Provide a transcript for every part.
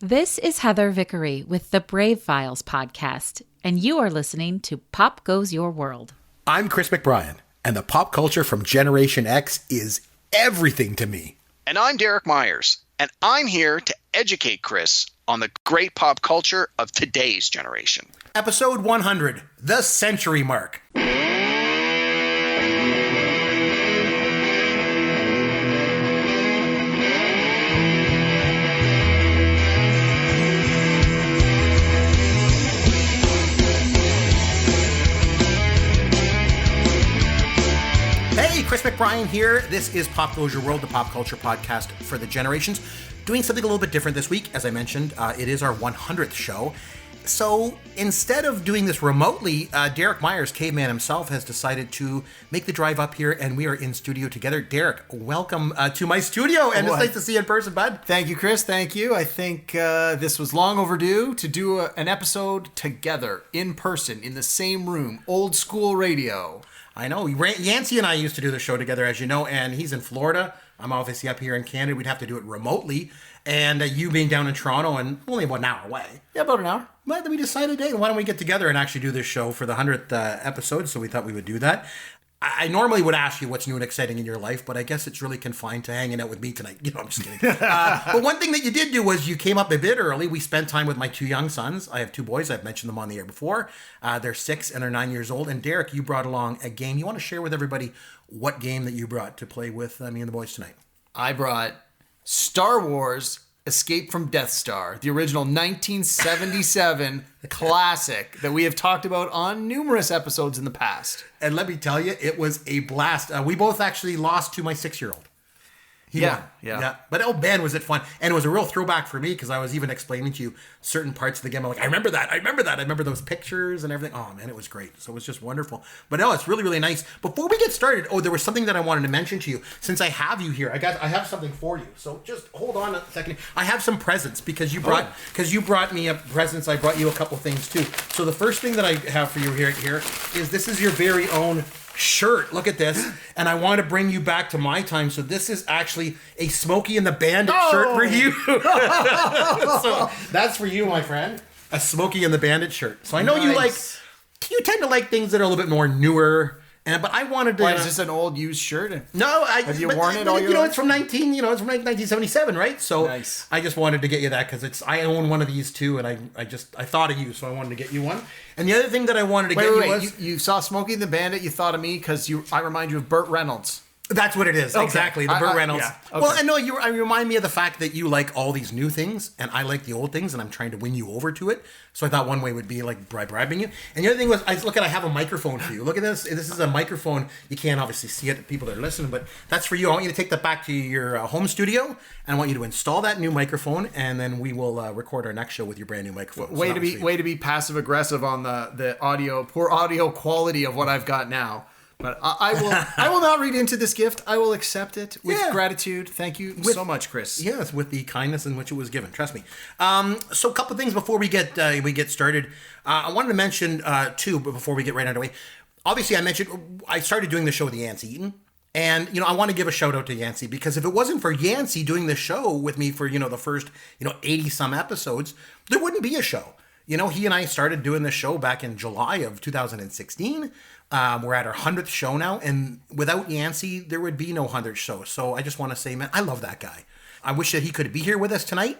This is Heather Vickery with the Brave Files podcast, and you are listening to Pop Goes Your World. I'm Chris McBrien, and the pop culture from Generation X is everything to me. And I'm Derek Myers, and I'm here to educate Chris on the great pop culture of today's generation. Episode 100, the century mark. Hey, Chris McBrien here. This is Pop Goes Your World, the pop culture podcast for the generations. Doing something a little bit different this week. As I mentioned, it is our 100th show. So instead of doing this remotely, Derek Myers, caveman himself, has decided to make the drive up here, and we are in studio together. Derek, welcome to my studio, and it's nice to see you in person, bud. Thank you, Chris. Thank you. I think this was long overdue to do an episode together, in person, in the same room, old school radio. I know. Yancey and I used to do the show together, as you know, and he's in Florida. I'm obviously up here in Canada. We'd have to do it remotely. And you being down in Toronto and only about an hour away. Yeah, about an hour. But then we decided, hey, why don't we get together and actually do this show for the 100th episode? So we thought we would do that. I normally would ask you what's new and exciting in your life, but I guess it's really confined to hanging out with me tonight. You know, I'm just kidding. But one thing that you did do was you came up a bit early. We spent time with my two young sons. I have two boys. I've mentioned them on the air before. They're 6 and they're 9 years old. And Derek, you brought along a game. You want to share with everybody what game that you brought to play with me and the boys tonight? I brought Star Wars Escape from Death Star, the original 1977 classic that we have talked about on numerous episodes in the past. And let me tell you, it was a blast. We both actually lost to my 6-year-old. He won. Yeah. But oh man, was it fun. And it was a real throwback for me because I was even explaining to you certain parts of the game. I'm like, I remember that. I remember those pictures and everything. Oh man, it was great. So it was just wonderful. But no, it's really, really nice. Before we get started, there was something that I wanted to mention to you. Since I have you here, I have something for you. So just hold on a second. I have some presents because you brought me up presents. I brought you a couple things too. So the first thing that I have for you here is this is your very own shirt. Look at this. And I want to bring you back to my time. So this is actually a Smokey and the Bandit shirt for you. So that's for you, my friend. A Smokey and the Bandit shirt. So I know you tend to like things that are a little bit more newer. But I wanted to. Why, is this an old used shirt? No, have you worn it all your life? It's from 1977, right? So nice. I just wanted to get you that because I own one of these too, and I thought of you, so I wanted to get you one. And the other thing that I wanted to get you was you saw Smokey and the Bandit. You thought of me because I remind you of Burt Reynolds. That's what it is. Okay. Exactly. The Burt Reynolds. Yeah. Okay. Well, and no, you remind me of the fact that you like all these new things and I like the old things and I'm trying to win you over to it. So I thought one way would be like bribing you. And the other thing was, I have a microphone for you. Look at this. This is a microphone. You can't obviously see it, the people that are listening, but that's for you. I want you to take that back to your home studio and I want you to install that new microphone and then we will record our next show with your brand new microphone. Way to be passive aggressive on the poor audio quality of what I've got now. But I will not read into this gift. I will accept it with gratitude. Thank you so much, Chris. Yes, with the kindness in which it was given. Trust me. So a couple of things before we get started. I wanted to mention too, but before we get right underway. Obviously, I mentioned I started doing the show with Yancey Eaton. And, I want to give a shout out to Yancey because if it wasn't for Yancey doing the show with me for, the first, 80 some episodes, there wouldn't be a show. He and I started doing this show back in July of 2016. We're at our 100th show now, and without Yancey, there would be no 100th show. So I just want to say, man, I love that guy. I wish that he could be here with us tonight.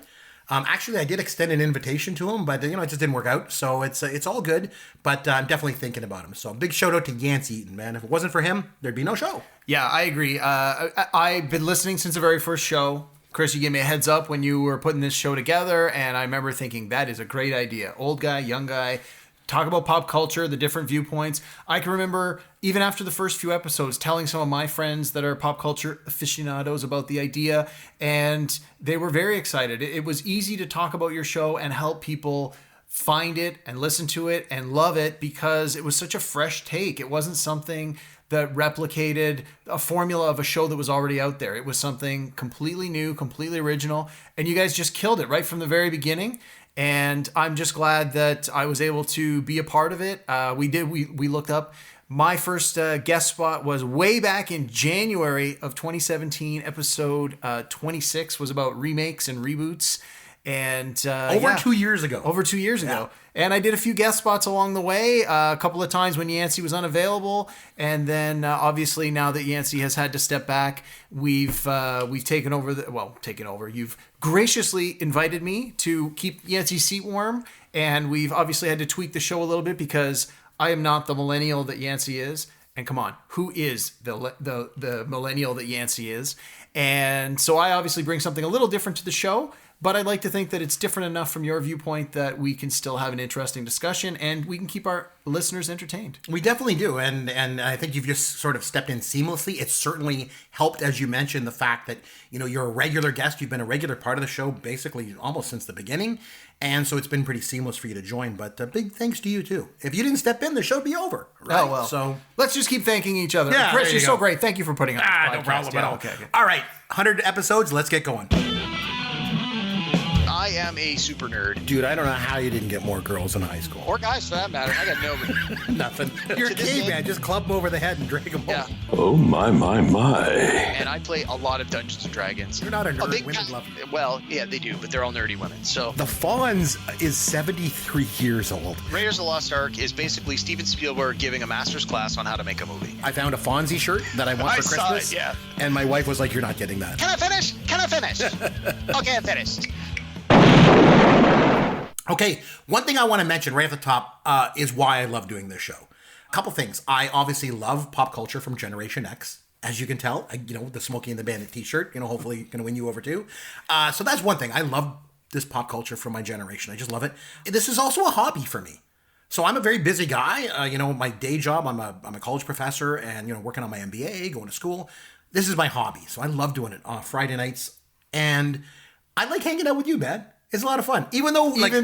Actually, I did extend an invitation to him, but it just didn't work out. So it's all good, but I'm definitely thinking about him. So big shout out to Yancey Eaton, man. If it wasn't for him, there'd be no show. Yeah, I agree. I've been listening since the very first show. Chris, you gave me a heads up when you were putting this show together, and I remember thinking, that is a great idea. Old guy, young guy, talk about pop culture, the different viewpoints. I can remember, even after the first few episodes, telling some of my friends that are pop culture aficionados about the idea, and they were very excited. It was easy to talk about your show and help people find it and listen to it and love it because it was such a fresh take. It wasn't something that replicated a formula of a show that was already out there. It was something completely new, completely original, and you guys just killed it right from the very beginning. And I'm just glad that I was able to be a part of it. We looked up. My first guest spot was way back in January of 2017. Episode 26 was about remakes and reboots. And over 2 years ago. Over 2 years ago. And I did a few guest spots along the way, a couple of times when Yancey was unavailable. And then obviously now that Yancey has had to step back, we've taken over. You've graciously invited me to keep Yancey's seat warm. And we've obviously had to tweak the show a little bit because I am not the millennial that Yancey is. And come on, who is the millennial that Yancey is? And so I obviously bring something a little different to the show. But I'd like to think that it's different enough from your viewpoint that we can still have an interesting discussion and we can keep our listeners entertained. We definitely do. And I think you've just sort of stepped in seamlessly. It's certainly helped, as you mentioned, the fact that, you're a regular guest. You've been a regular part of the show basically almost since the beginning. And so it's been pretty seamless for you to join. But big thanks to you, too. If you didn't step in, the show'd be over. Right? Oh, well. So let's just keep thanking each other. Yeah, Chris, you're so great. Thank you for putting on this podcast. No problem at all. Okay. All right. 100 episodes. Let's get going. I am a super nerd. Dude, I don't know how you didn't get more girls in high school. Or guys, for that matter. I got nobody. Nothing. You're a caveman. Just club them over the head and drag them home. Oh, my. And I play a lot of Dungeons & Dragons. You're not a nerd. Women love them. Well, yeah, they do, but they're all nerdy women. So The Fonz is 73 years old. Raiders of the Lost Ark is basically Steven Spielberg giving a master's class on how to make a movie. I found a Fonzie shirt that I want for Christmas. Saw it, yeah. And my wife was like, you're not getting that. Can I finish? Okay, I'm finished. Okay, one thing I want to mention right at the top is why I love doing this show. A couple things. I obviously love pop culture from Generation X. As you can tell, the Smokey and the Bandit t-shirt, hopefully going to win you over too. So that's one thing. I love this pop culture from my generation. I just love it. This is also a hobby for me. So I'm a very busy guy. My day job, I'm a college professor and, working on my MBA, going to school. This is my hobby. So I love doing it on Friday nights. And I like hanging out with you, man. It's a lot of fun. Even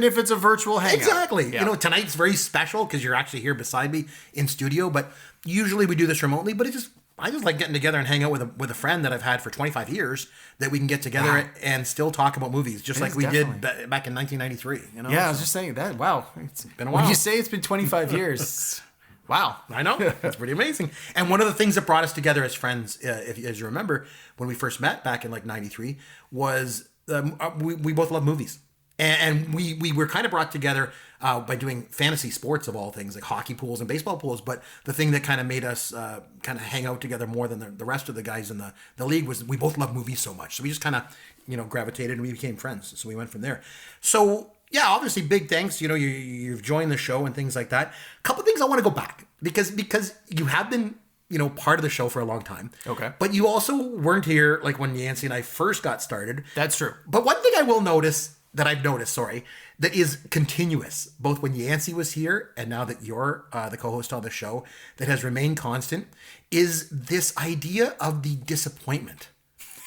if it's a virtual hangout. Exactly. Yeah. Tonight's very special because you're actually here beside me in studio. But usually we do this remotely. But I just like getting together and hang out with a friend that I've had for 25 years that we can get together and still talk about movies, just like we did back in 1993. Yeah, I was just saying that. Wow. It's been a while. When you say it's been 25 years, wow. I know. That's pretty amazing. And one of the things that brought us together as friends, as you remember, when we first met back in 93, was we both love movies. And we were kind of brought together by doing fantasy sports of all things, like hockey pools and baseball pools. But the thing that kind of made us kind of hang out together more than the rest of the guys in the league was we both love movies so much. So we just kind of, gravitated and we became friends. So we went from there. So, yeah, obviously big thanks. You've joined the show and things like that. A couple things I want to go back because you have been part of the show for a long time. Okay. But you also weren't here like when Yancey and I first got started. That's true. But one thing I've noticed, that is continuous, both when Yancey was here and now that you're the co-host on the show, that has remained constant, is this idea of the disappointment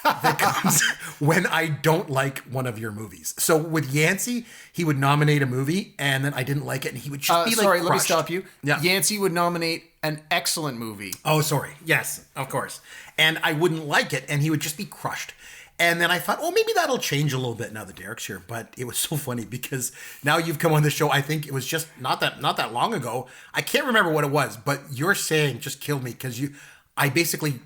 that comes when I don't like one of your movies. So with Yancey, he would nominate a movie and then I didn't like it and he would just be like, sorry, let me crushed. stop you. Yeah. Yancey would nominate an excellent movie. Oh, sorry. Yes, of course. And I wouldn't like it and he would just be crushed. And then I thought, maybe that'll change a little bit now that Derek's here. But it was so funny because now you've come on the show. I think it was just not that long ago. I can't remember what it was, but your saying just killed me because I basically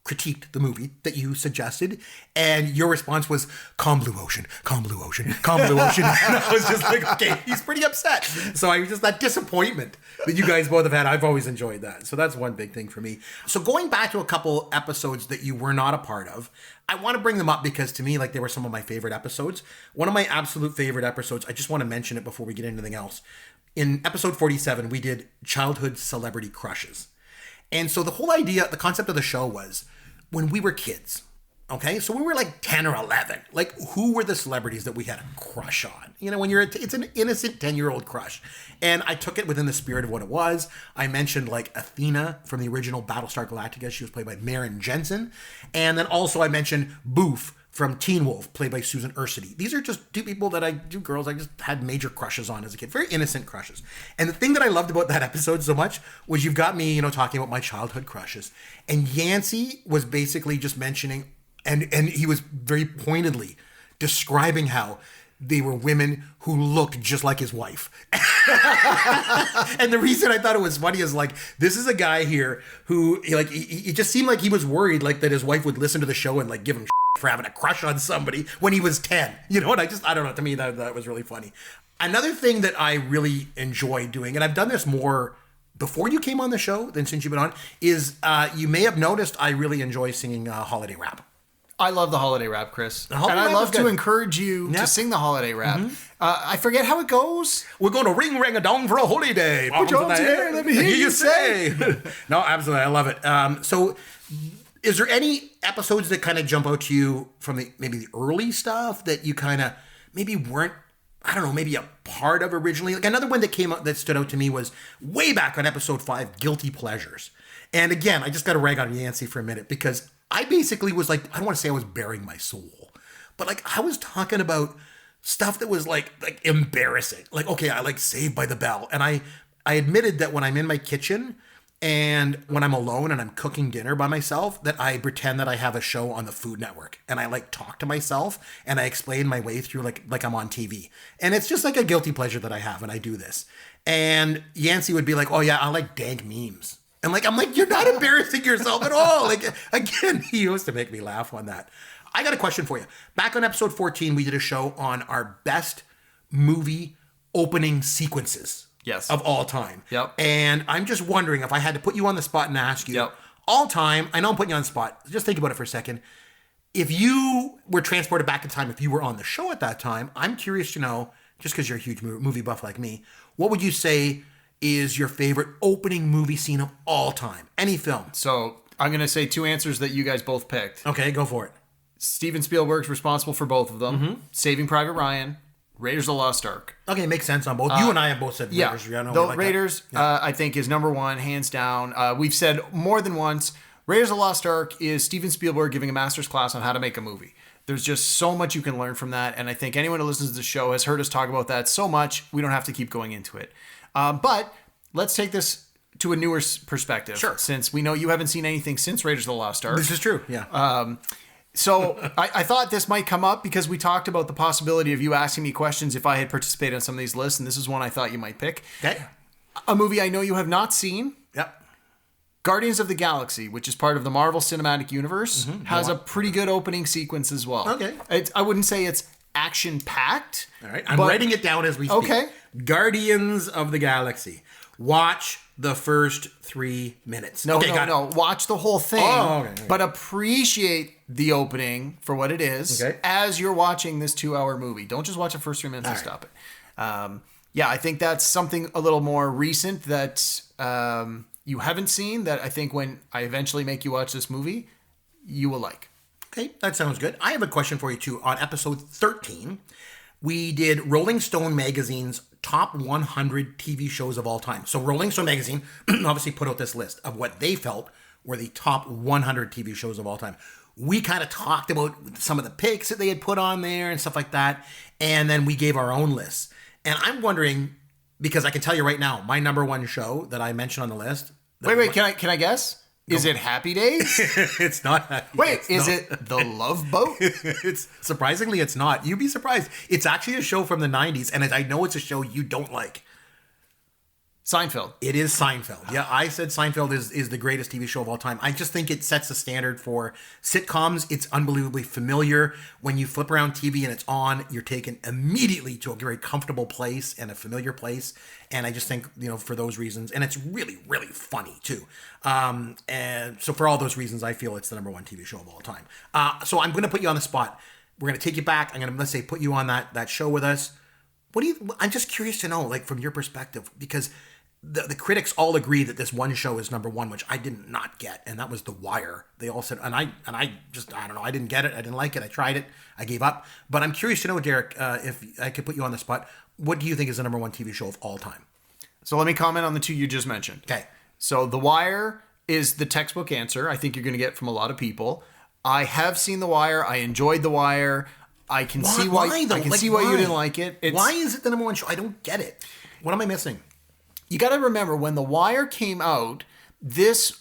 critiqued the movie that you suggested, and your response was calm blue ocean, calm blue ocean, calm blue ocean. And I was just like, okay, he's pretty upset. So I was just that disappointment that you guys both have had. I've always enjoyed that. So that's one big thing for me. So going back to a couple episodes that you were not a part of, I want to bring them up because to me, like, they were some of my favorite episodes. One of my absolute favorite episodes, I just want to mention it before we get into anything else. In episode 47, we did childhood celebrity crushes. And so the whole idea, the concept of the show was when we were kids, okay? So we were like 10 or 11. Like, who were the celebrities that we had a crush on? When it's an innocent 10-year-old crush. And I took it within the spirit of what it was. I mentioned like Athena from the original Battlestar Galactica. She was played by Maren Jensen. And then also I mentioned Boof from Teen Wolf, played by Susan Ursity. These are just two girls I just had major crushes on as a kid. Very innocent crushes. And the thing that I loved about that episode so much was you've got me, talking about my childhood crushes. And Yancey was basically just mentioning, and he was very pointedly describing how they were women who looked just like his wife. And the reason I thought it was funny is like, this is a guy here who, like, he just seemed like he was worried like that his wife would listen to the show and like give him shit. for having a crush on somebody when he was 10. You know, and I don't know, to me that was really funny. Another thing that I really enjoy doing, and I've done this more before you came on the show than since you've been on, is you may have noticed I really enjoy singing holiday rap. I love the holiday rap, Chris. And I love to encourage you to sing the holiday rap. I forget how it goes. We're going to ring-a-dong for a holiday. Let me hear you say. No, absolutely. I love it. So is there any episodes that kind of jump out to you from maybe the early stuff that you kind of maybe weren't, I don't know, maybe a part of originally? Like another one that came out that stood out to me was way back on episode 5, Guilty Pleasures. And again, I just got to rag on Yancey for a minute because I basically was like, I don't want to say I was bearing my soul, but like I was talking about stuff that was like embarrassing. Like, okay, I like Saved by the Bell. And I admitted that when I'm in my kitchen and when I'm alone and I'm cooking dinner by myself, that I pretend that I have a show on the Food Network and I like talk to myself and I explain my way through like I'm on TV. And it's just like a guilty pleasure that I have and I do this. And Yancey would be like, oh yeah, I like dank memes. And like, I'm like, you're not embarrassing yourself at all. Like, again, he used to make me laugh on that. I got a question for you. Back on episode 14, we did a show on our best movie opening sequences of all time. Yep. And I'm just wondering if I had to put you on the spot and ask you, all time, I know I'm putting you on the spot. Just think about it for a second. If you were transported back in time, if you were on the show at that time, I'm curious to know, just because you're a huge movie buff like me, what would you say is your favorite opening movie scene of all time? Any film. So I'm going to say 2 answers that you guys both picked. Okay, go for it. Steven Spielberg's responsible for both of them. Saving Private Ryan, Raiders of the Lost Ark. Okay, makes sense on both. You and I have both said Raiders. Yeah, the Raiders, I think, is number 1, hands down. We've said more than once, Raiders of the Lost Ark is Steven Spielberg giving a master's class on how to make a movie. There's just so much you can learn from that, and I think anyone who listens to the show has heard us talk about that so much, we don't have to keep going into it. But let's take this to a newer perspective. Sure. Since we know you haven't seen anything since Raiders of the Lost Ark. This is true, yeah. So I thought this might come up because we talked about the possibility of you asking me questions if I had participated on some of these lists, and this is one I thought you might pick. Okay. A movie I know you have not seen. Yep. Guardians of the Galaxy, which is part of the Marvel Cinematic Universe, has a pretty good opening sequence as well. Okay. I wouldn't say it's action-packed. All right. I'm writing it down as we speak. Okay. Guardians of the Galaxy. Watch the first 3 minutes. No. Watch the whole thing, okay. But appreciate the opening for what it is as you're watching this 2-hour movie. Don't just watch the first 3 minutes and stop it. I think that's something a little more recent that you haven't seen that I think when I eventually make you watch this movie, you will like. Okay, that sounds good. I have a question for you too. On episode 13, we did Rolling Stone magazine's top 100 TV shows of all time. So Rolling Stone magazine obviously put out this list of what they felt were the top 100 TV shows of all time. We kind of talked about some of the picks that they had put on there and stuff like that. And then we gave our own lists. And I'm wondering, because I can tell you right now, my number 1 show that I mentioned on the list. Wait, can I guess? Is it Happy Days? It's not Happy Days. Is it The Love Boat? It's surprisingly, it's not. You'd be surprised. It's actually a show from the 90s, and I know it's a show you don't like. Seinfeld. It is Seinfeld. Yeah, I said Seinfeld is the greatest TV show of all time. I just think it sets the standard for sitcoms. It's unbelievably familiar. When you flip around TV and it's on, you're taken immediately to a very comfortable place and a familiar place. And I just think, for those reasons, and it's really, really funny too. And so for all those reasons, I feel it's the number 1 TV show of all time. So I'm going to put you on the spot. We're going to take you back. I'm going to, let's say, put you on that show with us. I'm just curious to know, like, from your perspective, because the critics all agree that this one show is number 1, which I did not get, and that was The Wire. They all said, and I don't know, I didn't get it, I didn't like it, I tried it, I gave up. But I'm curious to know, Derek, if I could put you on the spot, what do you think is the number 1 TV show of all time? So let me comment on the 2 you just mentioned. Okay. So The Wire is the textbook answer I think you're going to get from a lot of people. I have seen The Wire. I enjoyed The Wire. I can see why you didn't like it. Why is it the number 1 show? I don't get it. What am I missing? You got to remember, when The Wire came out, the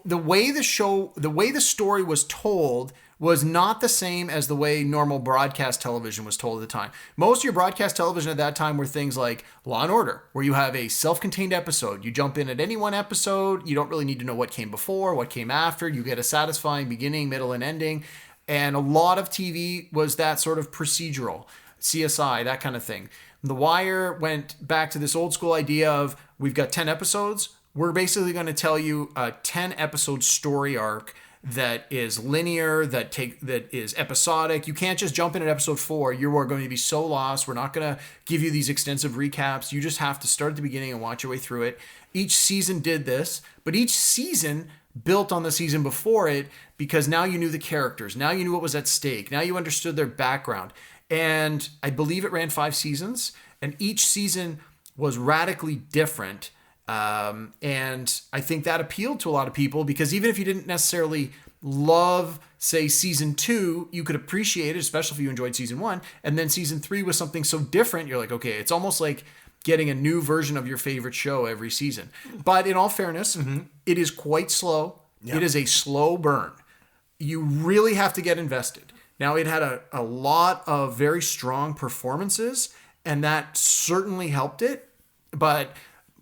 way the story was told was not the same as the way normal broadcast television was told at the time. Most of your broadcast television at that time were things like Law and Order, where you have a self-contained episode. You jump in at any one episode. You don't really need to know what came before, what came after. You get a satisfying beginning, middle, and ending. And a lot of TV was that sort of procedural, CSI, that kind of thing. The Wire went back to this old school idea of, we've got 10 episodes. We're basically going to tell you a 10 episode story arc that is linear, that is episodic. You can't just jump in at episode 4. You are going to be so lost. We're not going to give you these extensive recaps. You just have to start at the beginning and watch your way through it. Each season did this, but each season built on the season before it, because now you knew the characters. Now you knew what was at stake. Now you understood their background. And I believe it ran 5 seasons, and each season was radically different. And I think that appealed to a lot of people, because even if you didn't necessarily love, say, season 2, you could appreciate it, especially if you enjoyed season 1. And then season 3 was something so different. You're like, okay, it's almost like getting a new version of your favorite show every season. But in all fairness, it is quite slow. Yeah. It is a slow burn. You really have to get invested. Now, it had a lot of very strong performances, and that certainly helped it. But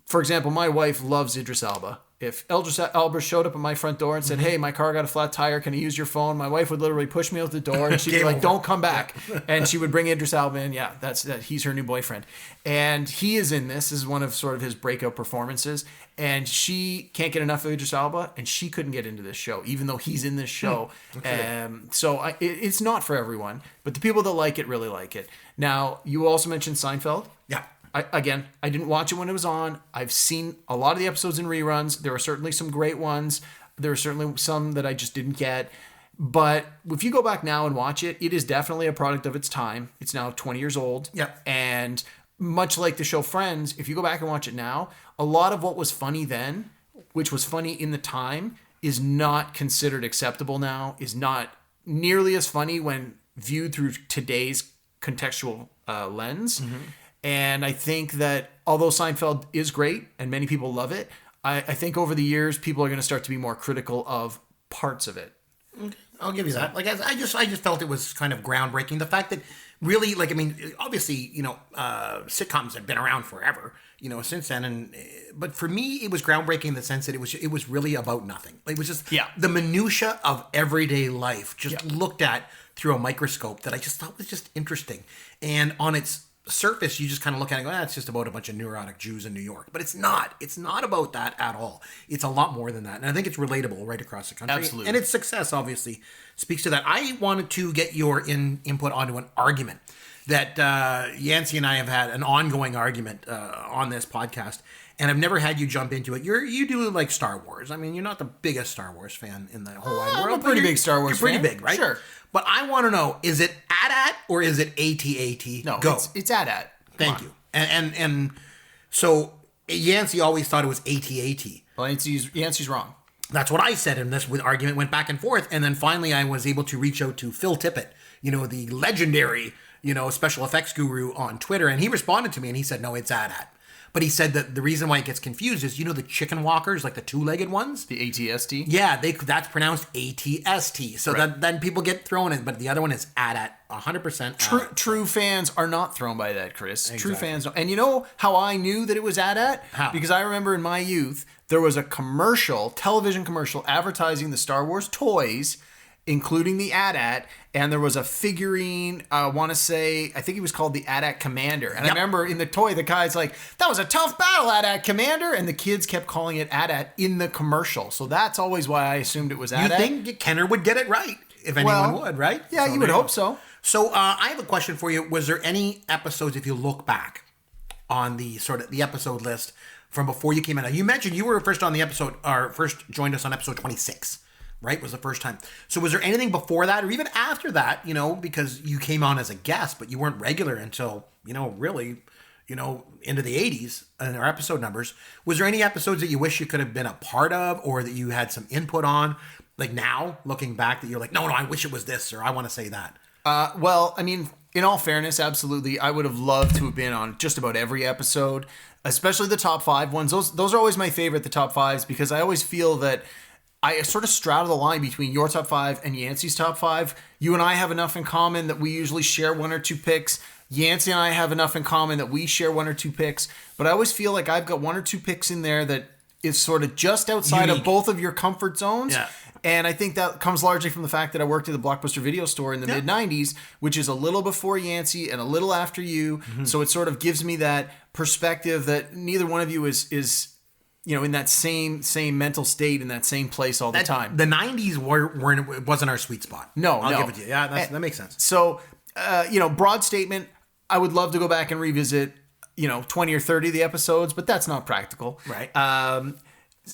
for example, my wife loves Idris Elba. If Idris Elba showed up at my front door and said, hey, my car got a flat tire, can I use your phone? My wife would literally push me out the door, and she'd be like, don't come back. And she would bring Idris Elba in. Yeah, he's her new boyfriend. And he is in this. This is one of sort of his breakout performances. And she can't get enough of Idris Elba, and she couldn't get into this show, even though he's in this show. Okay. So it's not for everyone, but the people that like it really like it. Now, you also mentioned Seinfeld. Yeah. I didn't watch it when it was on. I've seen a lot of the episodes in reruns. There are certainly some great ones. There are certainly some that I just didn't get. But if you go back now and watch it, it is definitely a product of its time. It's now 20 years old. Yeah. And much like the show Friends, if you go back and watch it now, a lot of what was funny then, which was funny in the time, is not considered acceptable now, is not nearly as funny when viewed through today's contextual lens. Mm-hmm. And I think that although Seinfeld is great and many people love it, I think over the years people are going to start to be more critical of parts of it. Okay. I'll give you that. Like I just felt it was kind of groundbreaking. The fact that really, like, I mean, obviously, sitcoms have been around forever, since then. But for me, it was groundbreaking in the sense that it was really about nothing. It was just the minutia of everyday life, just looked at through a microscope, that I just thought was just interesting. And on its surface, you just kind of look at it and go, it's just about a bunch of neurotic Jews in New York. But it's not. It's not about that at all. It's a lot more than that. And I think it's relatable right across the country. Absolutely. And its success, obviously, speaks to that. I wanted to get your input onto an argument that Yancey and I have had an ongoing argument on this podcast. And I've never had you jump into it. You do like Star Wars. I mean, you're not the biggest Star Wars fan in the whole wide world. I'm a pretty big Star Wars fan. You're pretty big, right? Sure. But I want to know, is it AT-AT or is it AT-AT? No, Go. it's AT-AT. Thank you. And so Yancey always thought it was AT-AT. Well, Yancey's wrong. That's what I said, and this argument went back and forth. And then finally I was able to reach out to Phil Tippett, the legendary, special effects guru on Twitter. And he responded to me and he said, no, it's AT-AT. But he said that the reason why it gets confused is, the chicken walkers, like the two-legged ones? The ATST? Yeah, that's pronounced ATST. So right. Then people get thrown in, but the other one is AT-AT, 100%. True fans are not thrown by that, Chris. Exactly. True fans don't. And you know how I knew that it was AT-AT? How? Because I remember in my youth, there was a television commercial advertising the Star Wars toys, including the AT-AT, and there was a figurine, I think he was called the AT-AT Commander. And I remember in the toy, the guy's like, that was a tough battle, AT-AT Commander, and the kids kept calling it AT-AT in the commercial. So that's always why I assumed it was AT-AT. You think Kenner would get it right, if anyone would, right? Yeah, you would hope so. So I have a question for you. Was there any episodes, if you look back on the episode list from before you came in? Now, you mentioned you were first on the episode, or first joined us on episode 26. Right, was the first time. So was there anything before that or even after that, because you came on as a guest, but you weren't regular until, really, into the 80s in our episode numbers. Was there any episodes that you wish you could have been a part of or that you had some input on? Like now, looking back, that you're like, no, I wish it was this, or I want to say that. Well, I mean, in all fairness, absolutely. I would have loved to have been on just about every episode, especially the top 5 ones. Those are always my favorite, the top 5s, because I always feel that I sort of straddle the line between your top 5 and Yancey's top 5. You and I have enough in common that we usually share 1 or 2 picks. Yancey and I have enough in common that we share 1 or 2 picks. But I always feel like I've got 1 or 2 picks in there that is sort of just outside of both of your comfort zones. Yeah. And I think that comes largely from the fact that I worked at the Blockbuster Video Store in the mid-90s, which is a little before Yancey and a little after you. So it sort of gives me that perspective that neither one of you is in that same mental state, in that same place all the time. The 90s wasn't our sweet spot. I'll give it to you. Yeah, that makes sense. So, broad statement, I would love to go back and revisit, 20 or 30 of the episodes, but that's not practical. Right.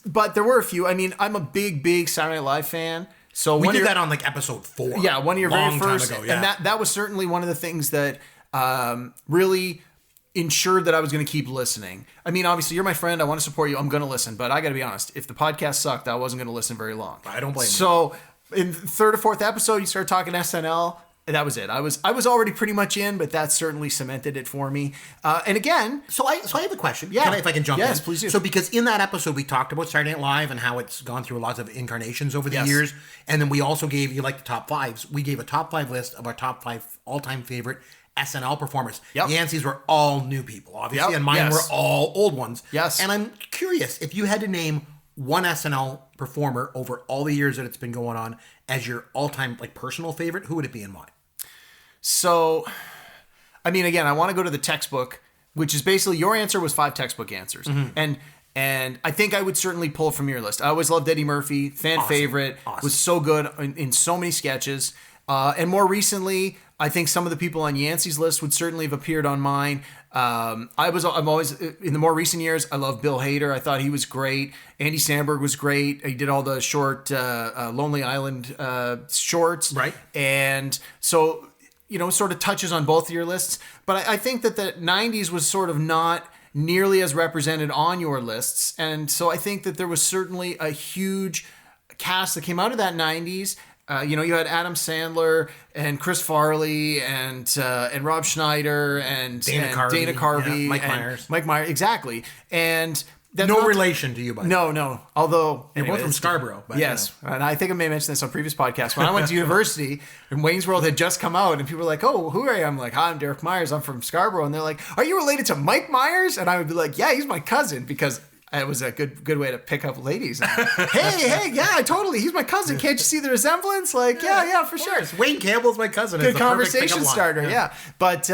But there were a few. I mean, I'm a big Saturday Night Live fan. So we did that on like episode 4. Yeah, one of your very first. Time ago, yeah. And that was certainly one of the things that really ensured that I was going to keep listening. I mean, obviously, you're my friend. I want to support you. I'm going to listen. But I got to be honest. If the podcast sucked, I wasn't going to listen very long. I don't blame you. So in the third or fourth episode, you started talking SNL. And that was it. I was already pretty much in, but that certainly cemented it for me. And again... So I have a question. Yeah. If I can jump in. Yes, please do. So because in that episode, we talked about Saturday Night Live and how it's gone through lots of incarnations over the years. And then we also gave you like the top 5s. We gave a top 5 list of our top 5 all-time favorite SNL performers. Yancey's were all new people, obviously, and mine were all old ones. Yes. And I'm curious, if you had to name one SNL performer over all the years that it's been going on as your all-time like personal favorite, who would it be and why? So, I mean, again, I want to go to the textbook, which is basically your answer was 5 textbook answers. And I think I would certainly pull from your list. I always loved Eddie Murphy, favorite, was so good in so many sketches. And more recently, I think some of the people on Yancey's list would certainly have appeared on mine. I'm always, in the more recent years, I love Bill Hader. I thought he was great. Andy Samberg was great. He did all the short Lonely Island shorts. Right. And so, sort of touches on both of your lists. But I think that the 90s was sort of not nearly as represented on your lists. And so I think that there was certainly a huge cast that came out of that 90s. You had Adam Sandler and Chris Farley and Rob Schneider and Dana Carvey, Mike Myers, exactly. And that's no relation to you, by the way. No. Although you're both from Scarborough. But yes, and I think I may have mentioned this on previous podcasts. When I went to university, and Wayne's World had just come out, and people were like, "Oh, who are you?" I'm like, "Hi, I'm Derek Myers. I'm from Scarborough." And they're like, "Are you related to Mike Myers?" And I would be like, "Yeah, he's my cousin," because it was a good way to pick up ladies. hey, yeah, totally. He's my cousin. Can't you see the resemblance? Like, yeah, for sure. Wayne Campbell's my cousin. Good conversation starter, yeah. But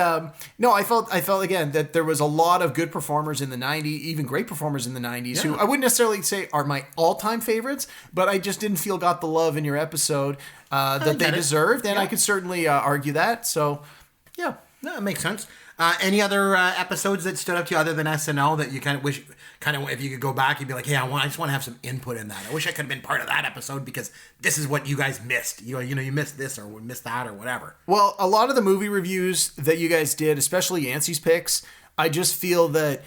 no, I felt again that there was a lot of good performers in the 90s, even great performers in the 90s, who I wouldn't necessarily say are my all-time favorites, but I just didn't feel got the love in your episode that they deserved, and I could certainly argue that. So, yeah. That makes sense. Any other episodes that stood up to you other than SNL that you kind of wish, if you could go back, you'd be like, hey, I just want to have some input in that. I wish I could have been part of that episode because this is what you guys missed. You missed this or missed that or whatever. Well, a lot of the movie reviews that you guys did, especially Yancey's picks, I just feel that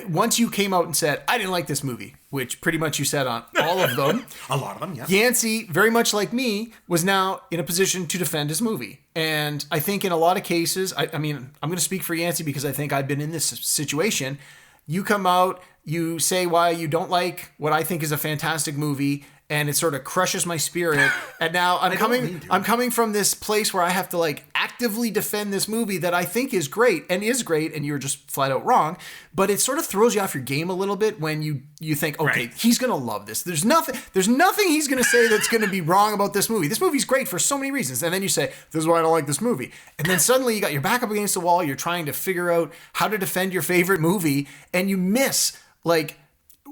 once you came out and said, I didn't like this movie, which pretty much you said on all of them. A lot of them, yeah. Yancey, very much like me, was now in a position to defend his movie. And I think in a lot of cases, I mean, I'm going to speak for Yancey because I think I've been in this situation. You come out, you say why you don't like what I think is a fantastic movie, and it sort of crushes my spirit. And now I'm coming from this place where I have to like actively defend this movie that I think is great, and you're just flat out wrong. But it sort of throws you off your game a little bit when you think, okay, he's gonna love this. There's nothing he's gonna say that's gonna be wrong about this movie. This movie's great for so many reasons. And then you say, this is why I don't like this movie. And then suddenly you got your back up against the wall, you're trying to figure out how to defend your favorite movie, and you miss like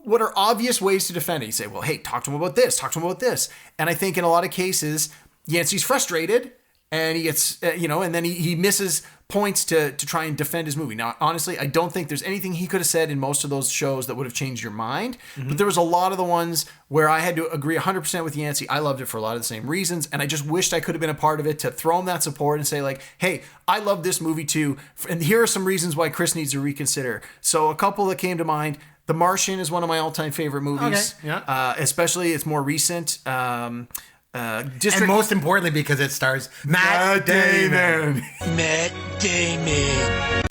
what are obvious ways to defend it. You say, well, hey, talk to him about this. And I think in a lot of cases, Yancey's frustrated and he gets, and then he misses points to try and defend his movie. Now, honestly, I don't think there's anything he could have said in most of those shows that would have changed your mind. Mm-hmm. But there was a lot of the ones where I had to agree 100% with Yancey. I loved it for a lot of the same reasons. And I just wished I could have been a part of it to throw him that support and say like, hey, I love this movie too. And here are some reasons why Chris needs to reconsider. So a couple that came to mind. The Martian is one of my all-time favorite movies. Okay, yeah. Especially it's more recent. And most importantly, because it stars Matt Damon. Matt Damon.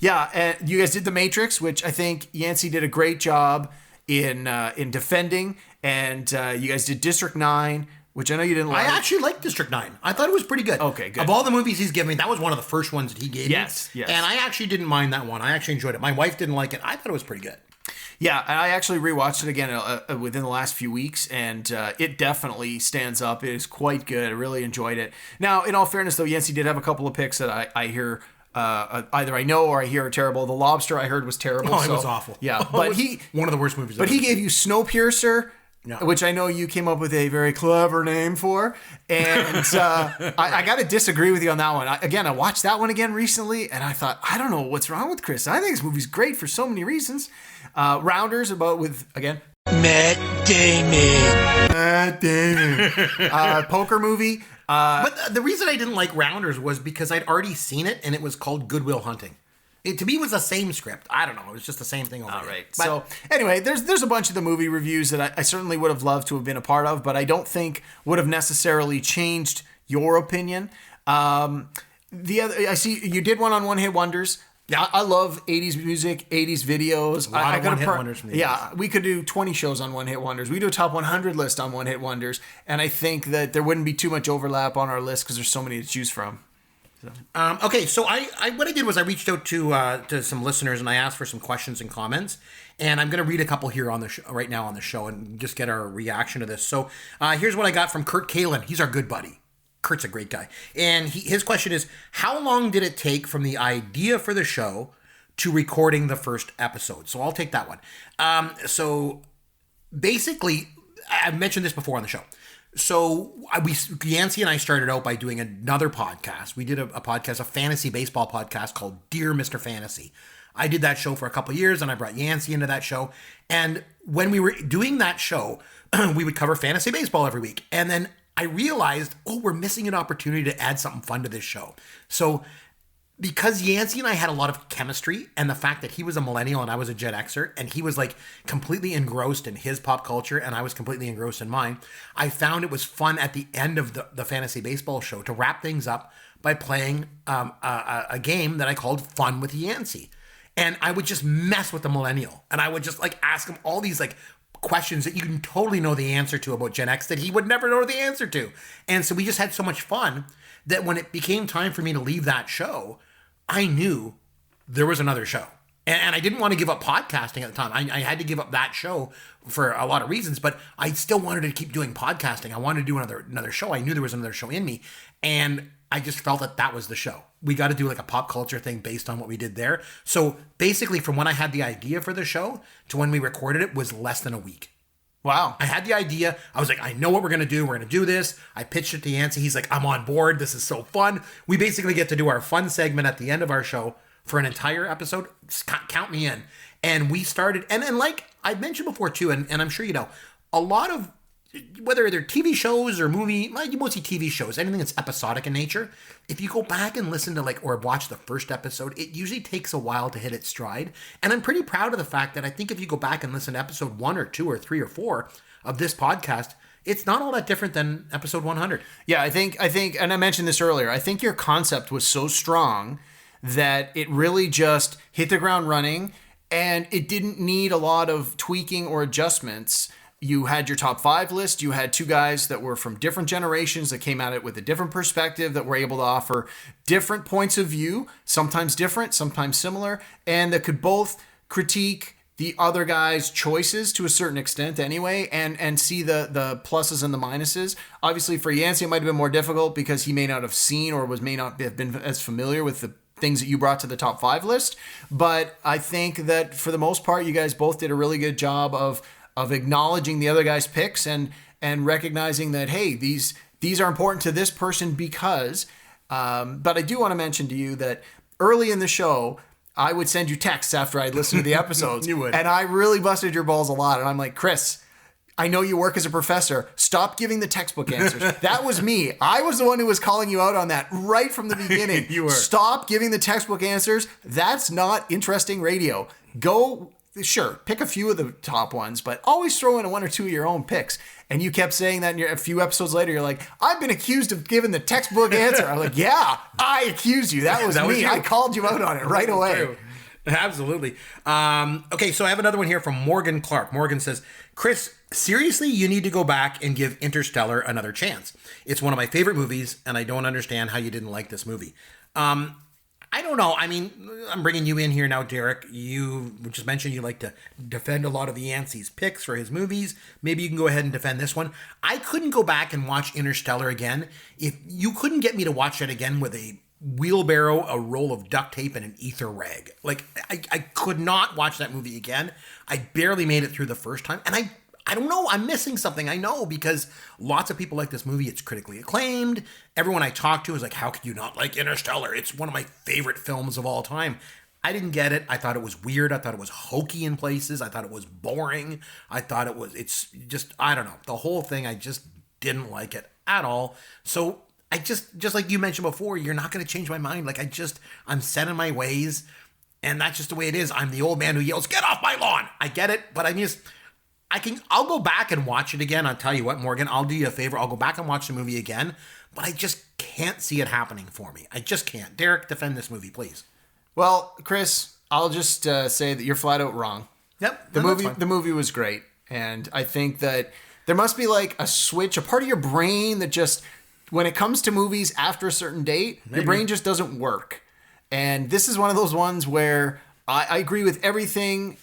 And you guys did The Matrix, which I think Yancey did a great job in defending. And you guys did District 9, which I know you didn't like. I actually liked District 9. I thought it was pretty good. Okay, good. Of all the movies he's given me, that was one of the first ones that he gave me. Yes. And I actually didn't mind that one. I actually enjoyed it. My wife didn't like it. I thought it was pretty good. Yeah, and I actually rewatched it again within the last few weeks, and it definitely stands up. It is quite good. I really enjoyed it. Now, in all fairness, though, Yancey did have a couple of picks that I hear either I know or I hear are terrible. The Lobster I heard was terrible. Oh, it was awful. Yeah, but one of the worst movies. But he gave you Snowpiercer. Yeah. Which I know you came up with a very clever name for. And I got to disagree with you on that one. I watched that one again recently, and I thought, I don't know what's wrong with Chris. I think this movie's great for so many reasons. Rounders, again, Matt Damon. Poker movie. But the reason I didn't like Rounders was because I'd already seen it, and it was called Good Will Hunting. It, to me, was the same script. I don't know. It was just the same thing over there. Right. But, so, anyway, there's a bunch of the movie reviews that I certainly would have loved to have been a part of, but I don't think would have necessarily changed your opinion. The other, I see you did one on One Hit Wonders. Yeah, I love 80s music, 80s videos. A lot of One Hit Wonders from the 80s. Yeah, we could do 20 shows on One Hit Wonders. We do a top 100 list on One Hit Wonders, and I think that there wouldn't be too much overlap on our list because there's so many to choose from. Okay, so what I did was I reached out to some listeners and I asked for some questions and comments, and I'm going to read a couple here on the right now on the show and just get our reaction to this. So here's what I got from Kurt Kalin. He's our good buddy. Kurt's a great guy, and his question is: how long did it take from the idea for the show to recording the first episode? So I'll take that one. So basically, I've mentioned this before on the show. So Yancey and I started out by doing another podcast. We did a podcast, a fantasy baseball podcast called Dear Mr. Fantasy. I did that show for a couple of years, and I brought Yancey into that show. And when we were doing that show, we would cover fantasy baseball every week. And then I realized, we're missing an opportunity to add something fun to this show. So because Yancey and I had a lot of chemistry, and the fact that he was a millennial and I was a Gen Xer, and he was like completely engrossed in his pop culture and I was completely engrossed in mine, I found it was fun at the end of the fantasy baseball show to wrap things up by playing a game that I called Fun with Yancey. And I would just mess with the millennial, and I would just like ask him all these like questions that you can totally know the answer to about Gen X that he would never know the answer to. And so we just had so much fun that when it became time for me to leave that show, I knew there was another show. And I didn't want to give up podcasting at the time. I had to give up that show for a lot of reasons, but I still wanted to keep doing podcasting. I wanted to do another show. I knew there was another show in me, and I just felt that was the show. We got to do like a pop culture thing based on what we did there. So basically from when I had the idea for the show to when we recorded it was less than a week. Wow. I had the idea. I was like, I know what we're going to do. We're going to do this. I pitched it to Yancey. He's like, I'm on board. This is so fun. We basically get to do our fun segment at the end of our show for an entire episode. Just count me in. And we started, and like I mentioned before too, and I'm sure you know, a lot of, whether they're TV shows or mostly TV shows, anything that's episodic in nature, if you go back and listen to or watch the first episode, it usually takes a while to hit its stride. And I'm pretty proud of the fact that I think if you go back and listen to episode 1 or 2 or 3 or 4 of this podcast, it's not all that different than episode 100. Yeah, I think, and I mentioned this earlier, I think your concept was so strong that it really just hit the ground running, and it didn't need a lot of tweaking or adjustments. You had your top 5 list. You had 2 guys that were from different generations that came at it with a different perspective, that were able to offer different points of view, sometimes different, sometimes similar, and that could both critique the other guy's choices to a certain extent anyway, and see the pluses and the minuses. Obviously for Yancey, it might have been more difficult because he may not have seen or may not have been as familiar with the things that you brought to the top 5 list. But I think that for the most part, you guys both did a really good job of acknowledging the other guy's picks and recognizing that, hey, these are important to this person because, but I do want to mention to you that early in the show, I would send you texts after I'd listened to the episodes. You would. And I really busted your balls a lot. And I'm like, Chris, I know you work as a professor. Stop giving the textbook answers. That was me. I was the one who was calling you out on that right from the beginning. You were. Stop giving the textbook answers. That's not interesting radio. Sure, pick a few of the top ones, but always throw in 1 or 2 of your own picks. And you kept saying that, and a few episodes later, you're like, I've been accused of giving the textbook answer. I'm like, yeah, I accused you. That was me. I called you out on it right away. True. Absolutely. Okay, so I have another one here from Morgan Clark. Morgan says, Chris, seriously, you need to go back and give Interstellar another chance. It's one of my favorite movies, and I don't understand how you didn't like this movie. I don't know. I mean, I'm bringing you in here now, Derek. You just mentioned you like to defend a lot of the Yancey's picks for his movies. Maybe you can go ahead and defend this one. I couldn't go back and watch Interstellar again. If you couldn't get me to watch it again with a wheelbarrow, a roll of duct tape, and an ether rag. Like, I could not watch that movie again. I barely made it through the first time. And I don't know, I'm missing something. I know, because lots of people like this movie. It's critically acclaimed. Everyone I talk to is like, how could you not like Interstellar? It's one of my favorite films of all time. I didn't get it. I thought it was weird. I thought it was hokey in places. I thought it was boring. I thought it's just, I don't know. The whole thing, I just didn't like it at all. So I just like you mentioned before, you're not going to change my mind. Like, I'm set in my ways, and that's just the way it is. I'm the old man who yells, "Get off my lawn!" I get it, but I'll go back and watch it again. I'll tell you what, Morgan, I'll do you a favor. I'll go back and watch the movie again, but I just can't see it happening for me. I just can't. Derek, defend this movie, please. Well, Chris, I'll just say that you're flat out wrong. Yep. The movie was great, and I think that there must be like a switch, a part of your brain that just, when it comes to movies after a certain date, your brain just doesn't work. And this is one of those ones where I agree with everything.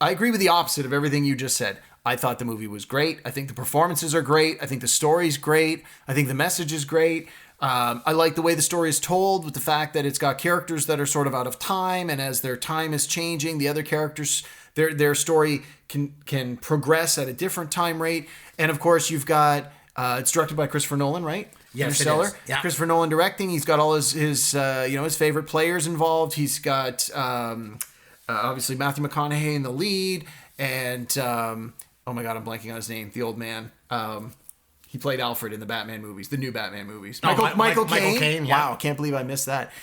I agree with the opposite of everything you just said. I thought the movie was great. I think the performances are great. I think the story's great. I think the message is great. I like the way the story is told, with the fact that it's got characters that are sort of out of time, and as their time is changing, the other characters, their story can progress at a different time rate. And of course, you've got it's directed by Christopher Nolan, right? Yes, Interstellar. it is. Yeah. Christopher Nolan directing. He's got all his favorite players involved. He's got obviously Matthew McConaughey in the lead, and oh my God, I'm blanking on his name. The old man. He played Alfred in the Batman movies, the new Batman movies. Michael Caine. Yeah. Wow, can't believe I missed that.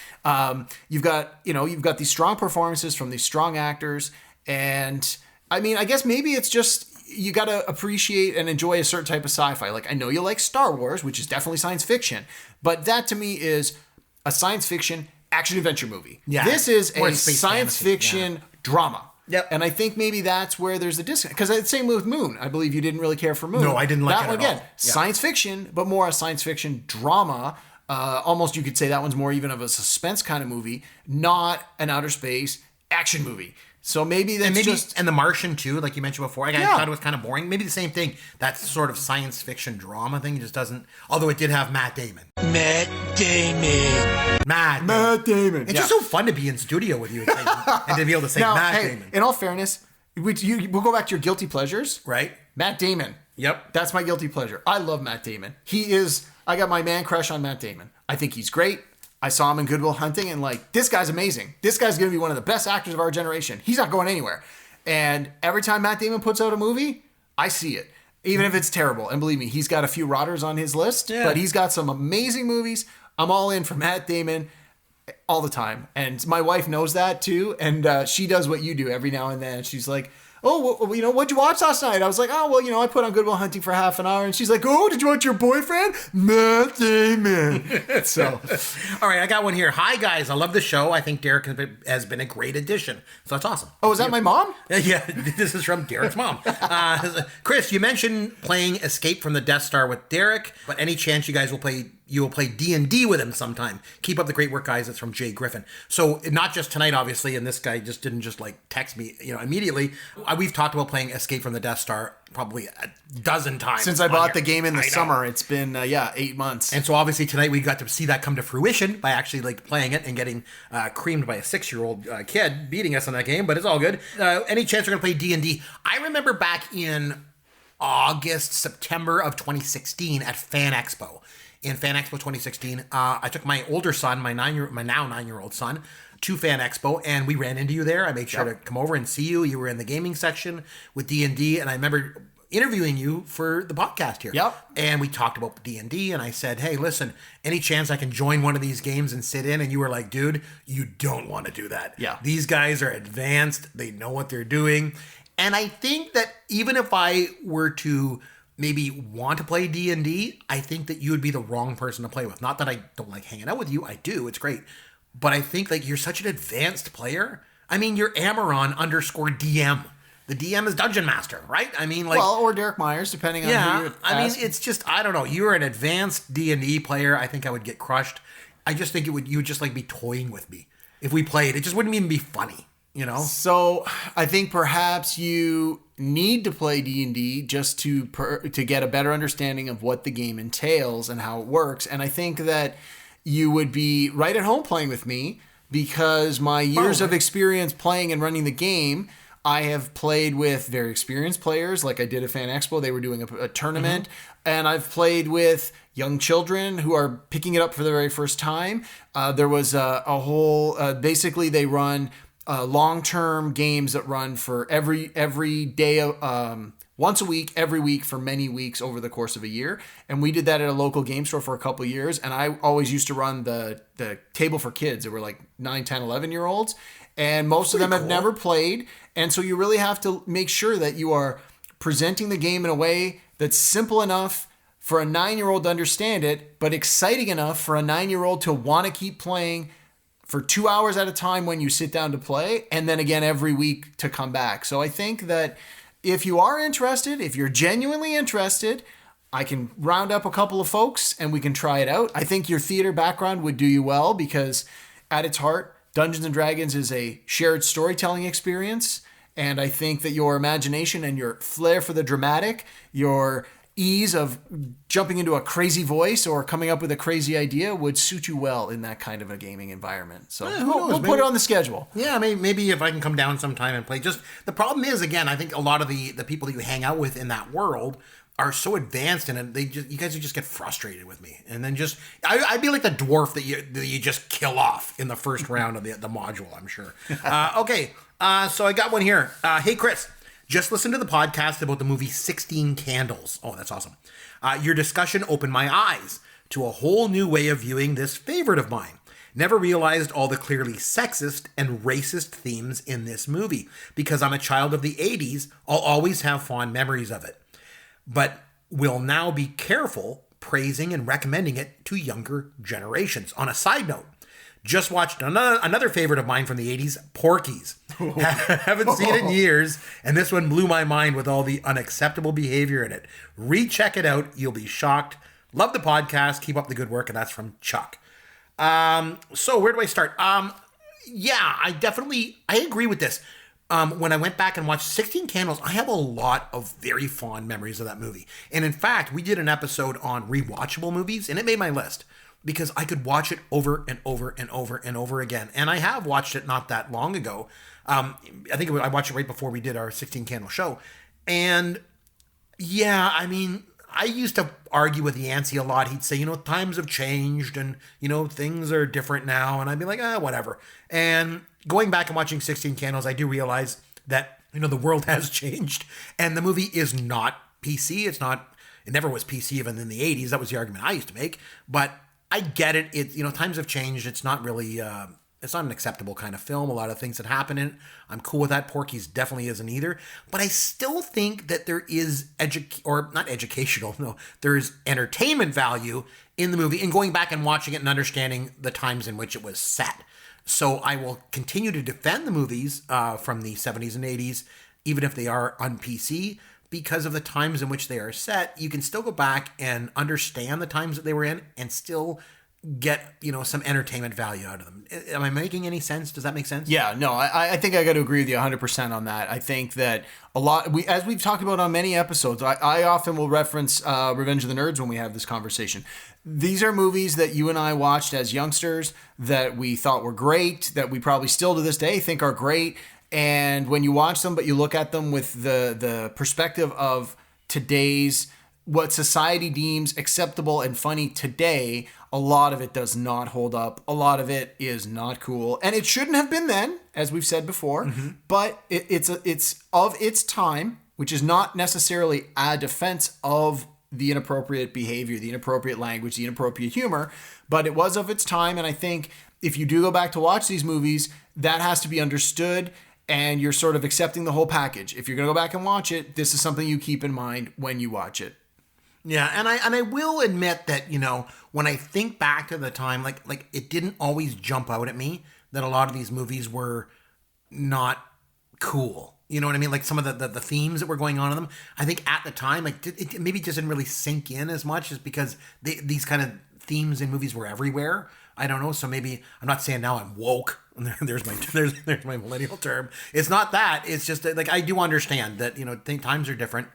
You've got these strong performances from these strong actors, and I mean, I guess maybe it's just, you got to appreciate and enjoy a certain type of sci-fi. Like, I know you like Star Wars, which is definitely science fiction, but that to me is a science fiction action adventure movie. Yeah. This is Or a space science fantasy. fiction drama. Yep. And I think maybe that's where there's a disconnect. Because it's the same with Moon. I believe you didn't really care for Moon. No, I didn't like that it one at again. all. Yeah. Science fiction, but more a science fiction drama. Almost you could say that one's more even of a suspense kind of movie, not an outer space action movie. So maybe that's and The Martian too, like you mentioned before. I thought it was kind of boring. Maybe the same thing. That sort of science fiction drama thing just doesn't. Although it did have Matt Damon. Matt Damon. It's just so fun to be in studio with you and to be able to say now, Matt hey, Damon. In all fairness, we'll go back to your guilty pleasures. Right. Matt Damon. Yep. That's my guilty pleasure. I love Matt Damon. I got my man crush on Matt Damon. I think he's great. I saw him in Good Will Hunting, and like, this guy's amazing. This guy's going to be one of the best actors of our generation. He's not going anywhere. And every time Matt Damon puts out a movie, I see it, even if it's terrible. And believe me, he's got a few rotters on his list, but he's got some amazing movies. I'm all in for Matt Damon all the time. And my wife knows that too. And she does what you do every now and then. She's like, "Oh, well, what'd you watch last night?" I was like, "Oh, well, I put on Good Will Hunting for half an hour." And she's like, "Oh, did you watch your boyfriend? Matt Damon." So, all right, I got one here. Hi, guys. I love the show. I think Derek has been a great addition. So that's awesome. Oh, is that my mom? Yeah, this is from Derek's mom. Chris, you mentioned playing Escape from the Death Star with Derek, but any chance you guys will play D&D with him sometime? Keep up the great work, guys. It's from Jay Griffin. So not just tonight, obviously, and this guy just didn't like text me, immediately. We've talked about playing Escape from the Death Star probably a dozen times. Since I bought the game in the summer, it's been 8 months. And so obviously tonight we got to see that come to fruition by actually like playing it and getting creamed by a 6-year-old kid beating us in that game, but it's all good. Any chance we're gonna play D&D? I remember back in September of 2016 at Fan Expo. In Fan Expo 2016, I took my older son, my now 9-year-old son, to Fan Expo, and we ran into you there. I made sure to come over and see you. You were in the gaming section with D&D, and I remember interviewing you for the podcast here. Yep. And we talked about D&D, and I said, "Hey, listen, any chance I can join one of these games and sit in?" And you were like, "Dude, you don't want to do that. Yeah. These guys are advanced. They know what they're doing." And I think that even if I were to maybe want to play D&D, I think that you would be the wrong person to play with. Not that I don't like hanging out with you. I do. It's great. But I think like you're such an advanced player. I mean, you're Amaron_DM. The DM is Dungeon Master, right? I mean, like... Well, or Derek Myers, depending on who you're mean, it's just, I don't know. You're an advanced D&D player. I think I would get crushed. I just think you would just like be toying with me. if we played. It just wouldn't even be funny, you know? So I think perhaps you need to play D&D just to get a better understanding of what the game entails and how it works. And I think that you would be right at home playing with me because my years of experience playing and running the game, I have played with very experienced players. Like I did at Fan Expo, they were doing a tournament. And I've played with young children who are picking it up for the very first time. There was a whole, basically they run long-term games that run for every day, once a week, every week for many weeks over the course of a year. And we did that at a local game store for a couple of years. And I always used to run the table for kids that were like 9, 10, 11-year-olds. And most of them have never played. And so you really have to make sure that you are presenting the game in a way that's simple enough for a 9-year-old to understand it, but exciting enough for a 9-year-old to want to keep playing for 2 hours at a time when you sit down to play, and then again every week to come back. So I think that if you are interested, if you're genuinely interested, I can round up a couple of folks and we can try it out. I think your theater background would do you well because at its heart, Dungeons & Dragons is a shared storytelling experience. And I think that your imagination and your flair for the dramatic, your ease of jumping into a crazy voice or coming up with a crazy idea would suit you well in that kind of a gaming environment. So we'll put it on the schedule. Yeah, maybe if I can come down sometime and play. Just the problem is, again, I think a lot of the people that you hang out with in that world are so advanced in it. You guys would just get frustrated with me, and then I'd be like the dwarf that you just kill off in the first round of the module. I'm sure. Okay, so I got one here. Hey Chris. Just listened to the podcast about the movie 16 Candles. Oh, that's awesome. Your discussion opened my eyes to a whole new way of viewing this favorite of mine. Never realized all the clearly sexist and racist themes in this movie. Because I'm a child of the 80s, I'll always have fond memories of it. But will now be careful praising and recommending it to younger generations. On a side note, just watched another favorite of mine from the 80s, Porky's. Haven't seen it in years, and this one blew my mind with all the unacceptable behavior in it. Recheck it out. You'll be shocked. Love the podcast. Keep up the good work, and that's from Chuck. So where do I start? Yeah, I agree with this. When I went back and watched 16 Candles, I have a lot of very fond memories of that movie. And in fact, we did an episode on rewatchable movies, and it made my list. Because I could watch it over and over and over and over again. And I have watched it not that long ago. I think I watched it right before we did our 16 Candle show. And yeah, I mean, I used to argue with Yancey a lot. He'd say, times have changed and, things are different now. And I'd be like, whatever. And going back and watching 16 Candles, I do realize that, the world has changed. And the movie is not PC. It never was PC even in the 80s. That was the argument I used to make. But I get it. Times have changed. It's not really, it's not an acceptable kind of film. A lot of things that happen in it. I'm cool with that. Porky's definitely isn't either. But I still think that there is there is entertainment value in the movie and going back and watching it and understanding the times in which it was set. So I will continue to defend the movies from the 70s and 80s, even if they are on PC. Because of the times in which they are set, you can still go back and understand the times that they were in and still get, some entertainment value out of them. Am I making any sense? Does that make sense? Yeah, no, I think I got to agree with you 100% on that. I think that as we've talked about on many episodes, I often will reference Revenge of the Nerds when we have this conversation. These are movies that you and I watched as youngsters that we thought were great, that we probably still to this day think are great. And when you watch them, but you look at them with the perspective of today's, what society deems acceptable and funny today, a lot of it does not hold up. A lot of it is not cool. And it shouldn't have been then, as we've said before, but it's of its time, which is not necessarily a defense of the inappropriate behavior, the inappropriate language, the inappropriate humor, but it was of its time. And I think if you do go back to watch these movies, that has to be understood. And you're sort of accepting the whole package. If you're going to go back and watch it, this is something you keep in mind when you watch it. Yeah, and I will admit that, when I think back to the time, like it didn't always jump out at me that a lot of these movies were not cool. You know what I mean? Like some of the themes that were going on in them. I think at the time, it maybe just didn't really sink in as much as because these kind of themes in movies were everywhere. I don't know. So maybe I'm not saying now I'm woke. There's my millennial term. It's not that. It's just that, like, I do understand that, times are different.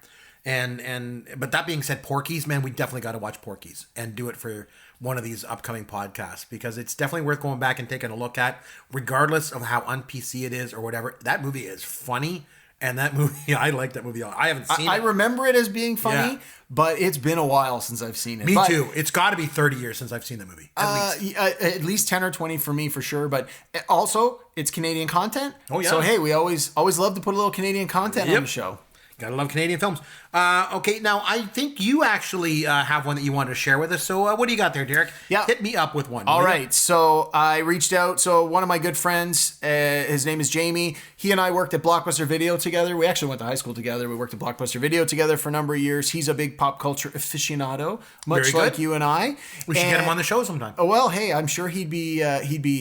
But that being said, Porky's, man, we definitely got to watch Porky's and do it for one of these upcoming podcasts, because it's definitely worth going back and taking a look at, regardless of how un-PC it is or whatever. That movie is funny. And that movie, I like that movie. I haven't seen it. I remember it as being funny, but it's been a while since I've seen it. Me too. It's got to be 30 years since I've seen the movie. At least 10 or 20 for me, for sure. But also, it's Canadian content. Oh, yeah. So, hey, we always love to put a little Canadian content on the show. Gotta love Canadian films. Okay, now I think you actually have one that you wanted to share with us. So what do you got there, Derek? Yeah. Hit me up with one. All right. So I reached out. So one of my good friends, his name is Jamie. He and I worked at Blockbuster Video together. We actually went to high school together. We worked at Blockbuster Video together for a number of years. He's a big pop culture aficionado, much like you and I. We should get him on the show sometime. Oh, well, hey, I'm sure he'd be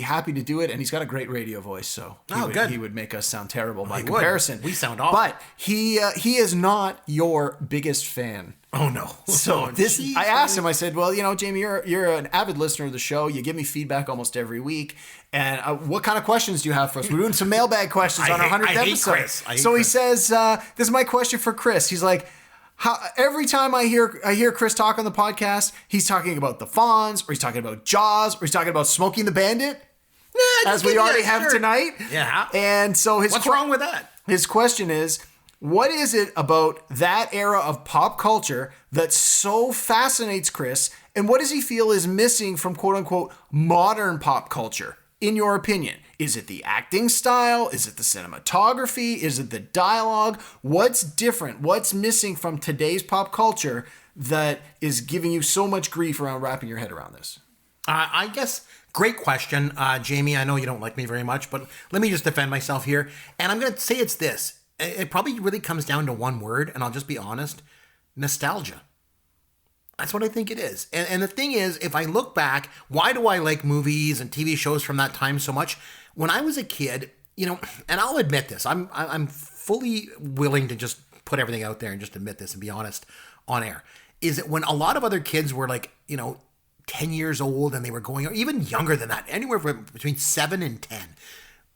happy to do it. And he's got a great radio voice. So he would make us sound terrible by comparison. We sound awful. But he is not your biggest fan. Oh no! So I asked him. I said, "Well, Jamie, you're an avid listener of the show. You give me feedback almost every week. And what kind of questions do you have for us? We're doing some mailbag questions on our 100th episode." So he says, "This is my question for Chris." He's like, every time I hear Chris talk on the podcast, he's talking about the Fonz, or he's talking about Jaws, or he's talking about Smokey and the Bandit, as we already have tonight. Yeah. And so what's wrong with that? His question is, what is it about that era of pop culture that so fascinates Chris, and what does he feel is missing from quote-unquote modern pop culture, in your opinion? Is it the acting style? Is it the cinematography? Is it the dialogue? What's different? What's missing from today's pop culture that is giving you so much grief around wrapping your head around this? I guess, great question, Jamie. I know you don't like me very much, but let me just defend myself here. And I'm going to say it's this. It probably really comes down to one word, and I'll just be honest: nostalgia. That's what I think it is. And the thing is, if I look back, why do I like movies and TV shows from that time so much? When I was a kid, and I'll admit this, I'm fully willing to just put everything out there and just admit this and be honest on air, is that when a lot of other kids were like, 10 years old and they were going, or even younger than that, anywhere from between 7 and 10,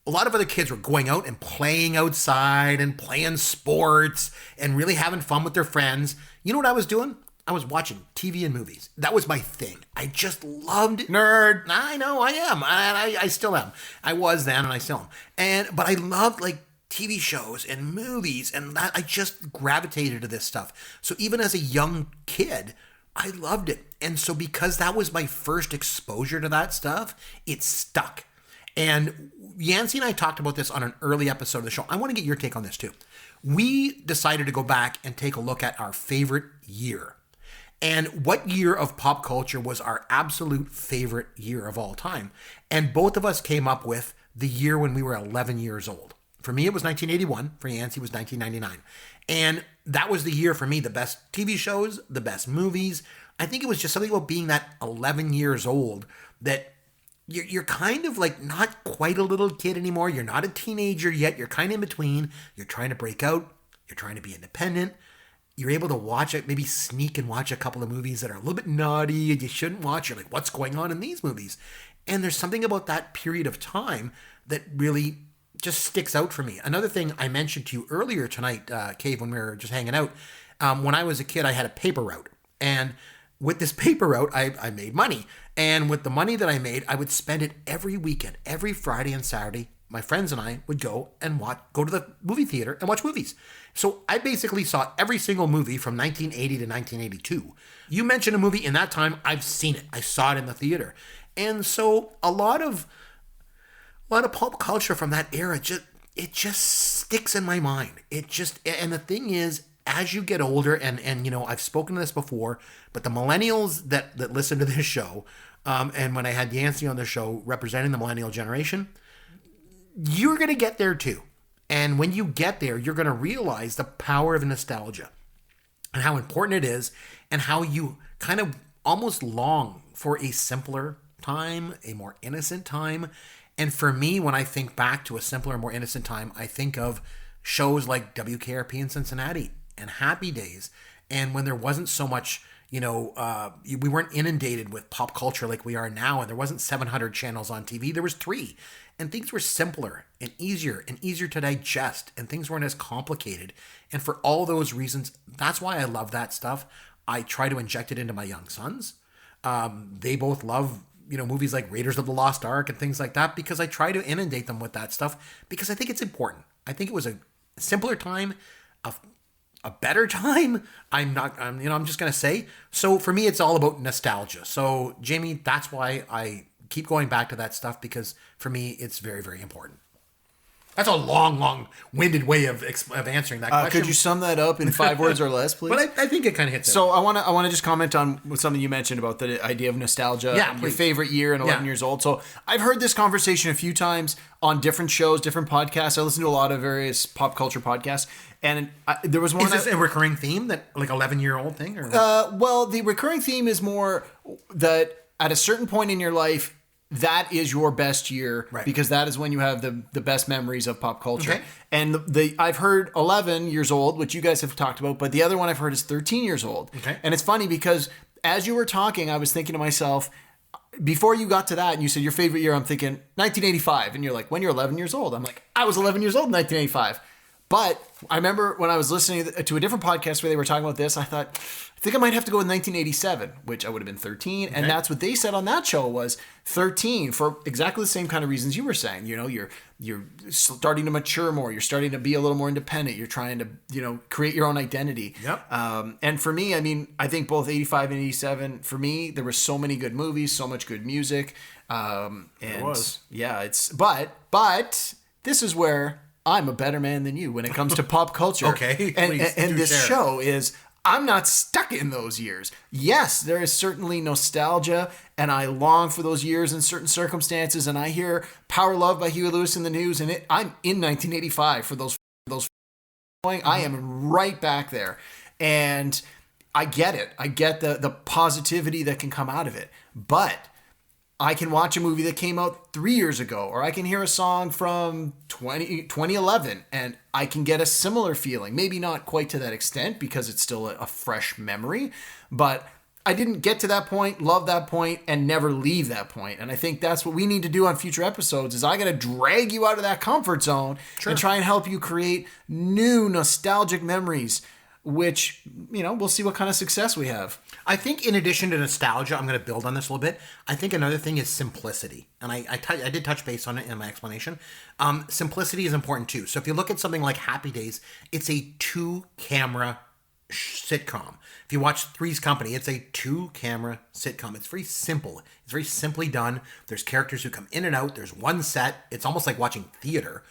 a lot of other kids were going out and playing outside and playing sports and really having fun with their friends. You know what I was doing? I was watching TV and movies. That was my thing. I just loved it. Nerd. I know, I am. I still am. I was then and I still am. But I loved like TV shows and movies, and that I just gravitated to this stuff. So even as a young kid, I loved it. And so because that was my first exposure to that stuff, it stuck. And Yancey and I talked about this on an early episode of the show. I want to get your take on this too. We decided to go back and take a look at our favorite year. And what year of pop culture was our absolute favorite year of all time? And both of us came up with the year when we were 11 years old. For me, it was 1981. For Yancey, it was 1999. And that was the year for me, the best TV shows, the best movies. I think it was just something about being that 11 years old that you're kind of like not quite a little kid anymore. You're not a teenager yet. You're kind of in between. You're trying to break out. You're trying to be independent. You're able to watch it, maybe sneak and watch a couple of movies that are a little bit naughty and you shouldn't watch. You're like, what's going on in these movies? And there's something about that period of time that really just sticks out for me. Another thing I mentioned to you earlier tonight, Cave, when we were just hanging out, when I was a kid, I had a paper route. And with this paper route, I made money. And with the money that I made, I would spend it every weekend, every Friday and Saturday. My friends and I would go to the movie theater and watch movies. So I basically saw every single movie from 1980 to 1982. You mentioned a movie in that time, I've seen it. I saw it in the theater. And so a lot of pop culture from that era, it just sticks in my mind. And the thing is, as you get older, and I've spoken to this before, but the millennials that listen to this show, and when I had Yancey on the show representing the millennial generation, you're going to get there too. And when you get there, you're going to realize the power of nostalgia and how important it is, and how you kind of almost long for a simpler time, a more innocent time. And for me, when I think back to a simpler, more innocent time, I think of shows like WKRP in Cincinnati and Happy Days. And when there wasn't so much, we weren't inundated with pop culture like we are now, and there wasn't 700 channels on TV. There was 3, and things were simpler and easier to digest, and things weren't as complicated. And for all those reasons, that's why I love that stuff. I try to inject it into my young sons. They both love, movies like Raiders of the Lost Ark and things like that, because I try to inundate them with that stuff, because I think it's important. I think it was a simpler time, a better time. I'm just going to say. So for me, it's all about nostalgia. So Jamie, that's why I keep going back to that stuff, because for me, it's very, very important. That's a long-winded way of answering that question. Could you sum that up in 5 words or less, please? But I think it kind of hits it. So I want to just comment on something you mentioned about the idea of nostalgia. Yeah, your favorite year and 11 years old. So I've heard this conversation a few times on different shows, different podcasts. I listen to a lot of various pop culture podcasts. And there was one. Is this a recurring theme, that like 11-year-old thing? Or? Well, the recurring theme is more that at a certain point in your life, that is your best year, right, because that is when you have the best memories of pop culture. Okay. And I've heard 11 years old, which you guys have talked about, but the other one I've heard is 13 years old. Okay. And it's funny because as you were talking, I was thinking to myself, before you got to that and you said your favorite year, I'm thinking 1985. And you're like, when you're 11 years old? I'm like, I was 11 years old in 1985. But I remember when I was listening to a different podcast where they were talking about this, I thought, I think I might have to go with 1987, which I would have been 13. Okay. And that's what they said on that show was 13 for exactly the same kind of reasons you were saying. You're starting to mature more. You're starting to be a little more independent. You're trying to, create your own identity. Yep. And for me, I think both 85 and 87, for me, there were so many good movies, so much good music. And it was. Yeah, but this is where I'm a better man than you when it comes to pop culture. Okay. And this show is, I'm not stuck in those years. Yes, there is certainly nostalgia, and I long for those years in certain circumstances, and I hear Power Love by Huey Lewis in the news, and I'm in 1985 for those I am right back there. And I get it. I get the positivity that can come out of it. But I can watch a movie that came out 3 years ago, or I can hear a song from 2011 and I can get a similar feeling. Maybe not quite to that extent because it's still a fresh memory, but I didn't get to that point, love that point, and never leave that point. And I think that's what we need to do on future episodes is I got to drag you out of that comfort zone and try and help you create new nostalgic memories, which, we'll see what kind of success we have. I think in addition to nostalgia, I'm going to build on this a little bit. I think another thing is simplicity. And I did touch base on it in my explanation. Simplicity is important too. So if you look at something like Happy Days, it's a 2-camera sitcom. If you watch Three's Company, it's a 2-camera sitcom. It's very simple. It's very simply done. There's characters who come in and out. There's one set. It's almost like watching theater.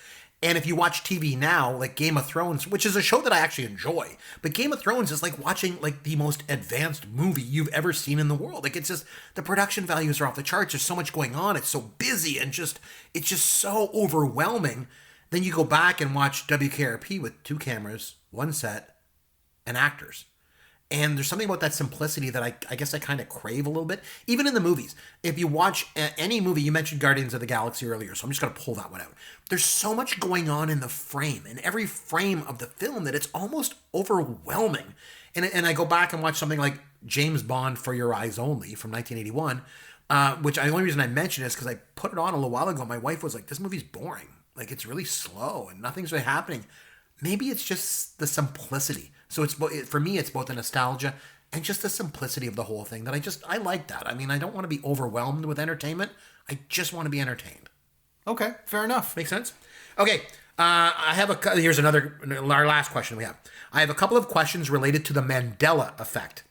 And if you watch TV now, like Game of Thrones, which is a show that I actually enjoy, but Game of Thrones is like watching like the most advanced movie you've ever seen in the world. Like it's just, the production values are off the charts. There's so much going on. It's so busy and it's just so overwhelming. Then you go back and watch WKRP with 2 cameras, 1 set, and actors. And there's something about that simplicity that I guess I kind of crave a little bit. Even in the movies. If you watch any movie, you mentioned Guardians of the Galaxy earlier, so I'm just going to pull that one out. There's so much going on in the frame, in every frame of the film, that it's almost overwhelming. And I go back and watch something like James Bond For Your Eyes Only from 1981, which the only reason I mention is because I put it on a little while ago. My wife was like, this movie's boring. Like, it's really slow and nothing's really happening. Maybe it's just the simplicity. So for me, it's both the nostalgia and just the simplicity of the whole thing that I like that. I mean, I don't want to be overwhelmed with entertainment. I just want to be entertained. Okay, fair enough. Makes sense? Okay, here's our last question we have. I have a couple of questions related to the Mandela effect.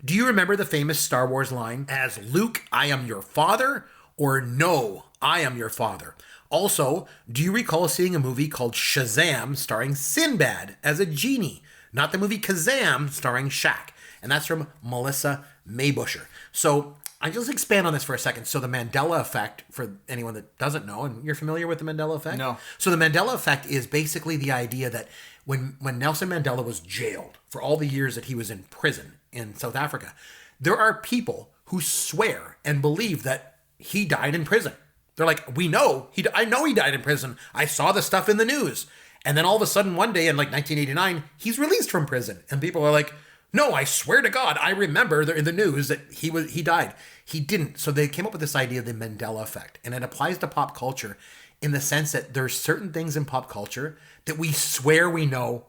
Do you remember the famous Star Wars line, as Luke, I am your father, or no, I am your father? Also, do you recall seeing a movie called Shazam starring Sinbad as a genie? Not the movie Kazam starring Shaq. And that's from Melissa Maybusher. So I just expand on this for a second. So the Mandela effect, for anyone that doesn't know, and you're familiar with the Mandela effect? No. So the Mandela effect is basically the idea that when Nelson Mandela was jailed for all the years that he was in prison in South Africa, there are people who swear and believe that he died in prison. They're like, I know he died in prison. I saw the stuff in the news. And then all of a sudden one day in like 1989, he's released from prison. And people are like, No, I swear to God, I remember in the news that he died. He didn't. So they came up with this idea of the Mandela effect, and it applies to pop culture in the sense that there's certain things in pop culture that we swear we know,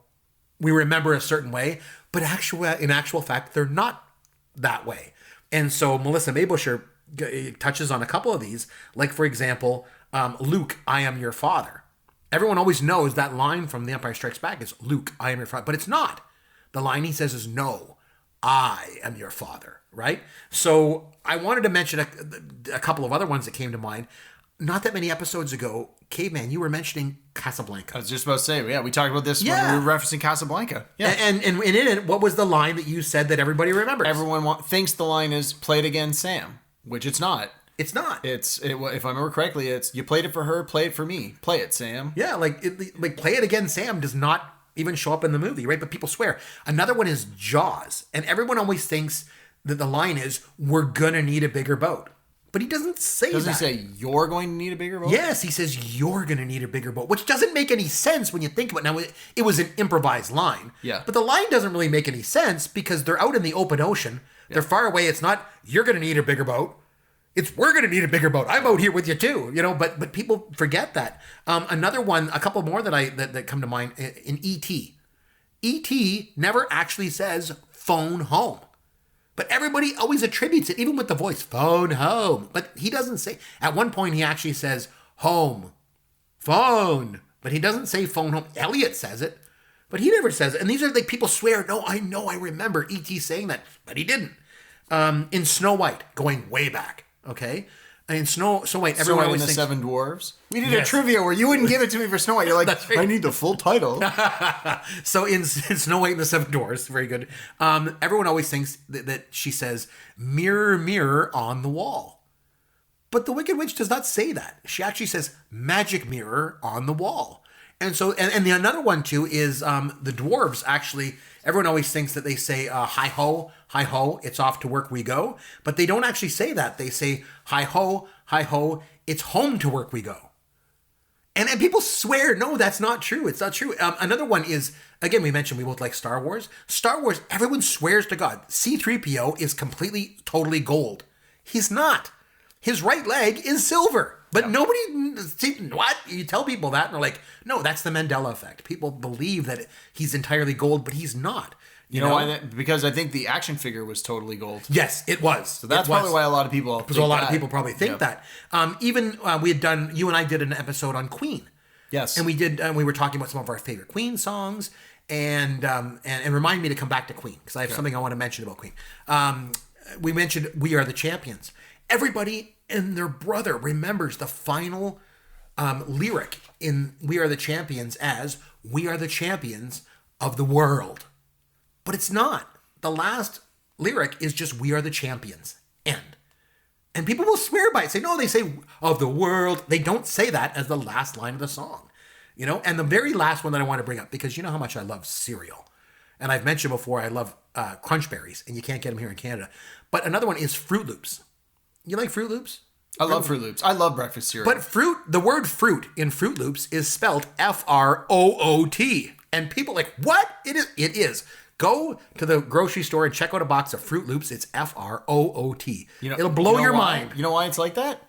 we remember a certain way, but in actual fact, they're not that way. And so Melissa Maybusher touches on a couple of these, like for example, Luke, I am your father. Everyone always knows that line from The Empire Strikes Back is Luke, I am your father, but it's not. The line he says is, no, I am your father, right? So I wanted to mention a couple of other ones that came to mind. Not that many episodes ago, Caveman, you were mentioning Casablanca. I was just about to say, yeah, we talked about this when we were referencing Casablanca. Yeah. And in it, what was the line that you said that everybody remembers? Everyone thinks the line is, play it again, Sam, which it's not. It's not. If I remember correctly, it's, you played it for her, play it for me. Play it, Sam. Yeah, like play it again, Sam does not even show up in the movie, right? But people swear. Another one is Jaws. And everyone always thinks that the line is, we're going to need a bigger boat. But he doesn't say that. Doesn't he say, you're going to need a bigger boat? Yes, he says, you're going to need a bigger boat, which doesn't make any sense when you think about it. Now, it was an improvised line. Yeah. But the line doesn't really make any sense because they're out in the open ocean. Yeah. They're far away. It's not, you're going to need a bigger boat. It's, we're going to need a bigger boat. I'm out here with you too, but people forget that. Another one, a couple more that come to mind in E.T. E.T. never actually says phone home. But everybody always attributes it, even with the voice, phone home. But he doesn't say, at one point he actually says home, phone. But he doesn't say phone home. Elliot says it, but he never says it. And these are like people swear, no, I remember E.T. saying that, but he didn't. In Snow White, going way back, okay? In Snow White, everyone always thinks... Seven Dwarves. We did a trivia where you wouldn't give it to me for Snow White. You're like, right. I need the full title. So in Snow White and the Seven Dwarfs, very good. Everyone always thinks that she says, mirror, mirror on the wall. But the Wicked Witch does not say that. She actually says, magic mirror on the wall. And so, and the another one too is the dwarves actually, everyone always thinks that they say, hi ho, it's off to work we go. But they don't actually say that. They say, hi ho, it's home to work we go. And people swear, no, that's not true. It's not true. Another one is, again, we mentioned we both like Star Wars. Star Wars, everyone swears to God. C-3PO is completely, totally gold. He's not. His right leg is silver. But nobody, what? You tell people that and they're like, no, that's the Mandela effect. People believe that he's entirely gold, but he's not. You know why? Because I think the action figure was totally gold. Yes, it was. So that's probably why a lot of people think So a lot of people probably think that. Even we had done, you and I did an episode on Queen. Yes. And we were talking about some of our favorite Queen songs and remind me to come back to Queen because I have something I want to mention about Queen. We mentioned We Are the Champions. Everybody and their brother remembers the final lyric in We Are the Champions as we are the champions of the world. But it's not. The last lyric is just we are the champions. End. And people will swear by it. They say of the world. They don't say that as the last line of the song. And the very last one that I want to bring up, because you know how much I love cereal. And I've mentioned before I love Crunch Berries, and you can't get them here in Canada. But another one is Fruit Loops. You like Fruit Loops? I love Fruit Loops. I love breakfast cereal. But the word fruit in Fruit Loops is spelled F-R-O-O-T. And people are like, what? It is. Go to the grocery store and check out a box of Fruit Loops. It's F-R-O-O-T. It'll blow your mind. You know why it's like that?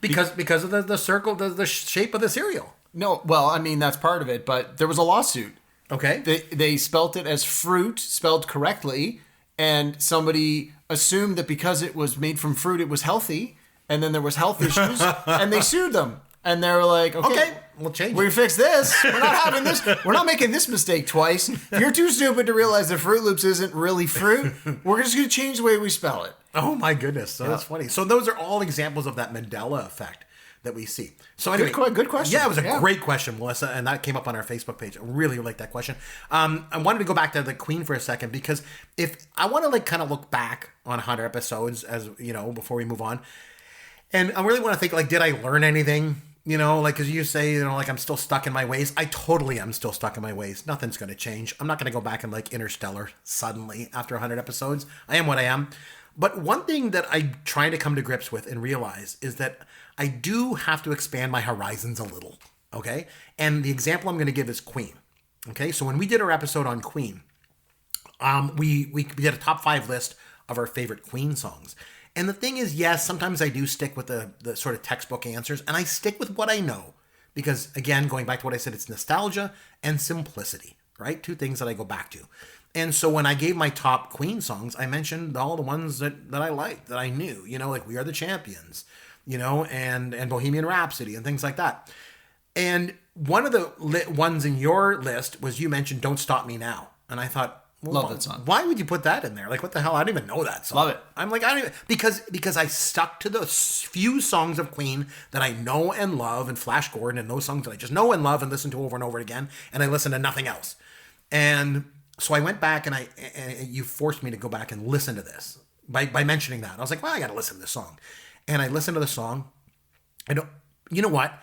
Because of the circle, the shape of the cereal. No, well, I mean, that's part of it. But there was a lawsuit. Okay. They spelt it as fruit, spelled correctly. And somebody assumed that because it was made from fruit, it was healthy. And then there was health issues. And they sued them. And they were like, okay, we'll change it. We fix this. We're not having this. We're not making this mistake twice. If you're too stupid to realize that Fruit Loops isn't really fruit, we're just going to change the way we spell it. Oh, my goodness. So that's funny. So those are all examples of that Mandela effect that we see. So anyway, good question. Yeah, it was a great question, Melissa, and that came up on our Facebook page. I really like that question. I wanted to go back to the Queen for a second because if I want to kind of look back on 100 episodes as before we move on, and I really want to think did I learn anything? Because you say, I'm still stuck in my ways. I totally am still stuck in my ways. Nothing's going to change. I'm not going to go back and Interstellar suddenly after 100 episodes. I am what I am. But one thing that I'm trying to come to grips with and realize is that I do have to expand my horizons a little. Okay. And the example I'm going to give is Queen. Okay. So when we did our episode on Queen, we did a top 5 list of our favorite Queen songs. And the thing is, yes, sometimes I do stick with the sort of textbook answers, and I stick with what I know. Because, again, going back to what I said, it's nostalgia and simplicity, right? 2 things that I go back to. And so when I gave my top Queen songs, I mentioned all the ones that I liked, that I knew, like We Are the Champions, and Bohemian Rhapsody and things like that. And one of the ones in your list was, you mentioned Don't Stop Me Now. And I thought, love that song. Why would you put that in there? Like, what the hell? I don't even know that song. Love it. I'm like, I don't even, because I stuck to the few songs of Queen that I know and love, and Flash Gordon, and those songs that I just know and love and listen to over and over again, and I listen to nothing else. And so I went back, and you forced me to go back and listen to this by mentioning that. I was like, well, I got to listen to this song. And I listened to the song. You know what?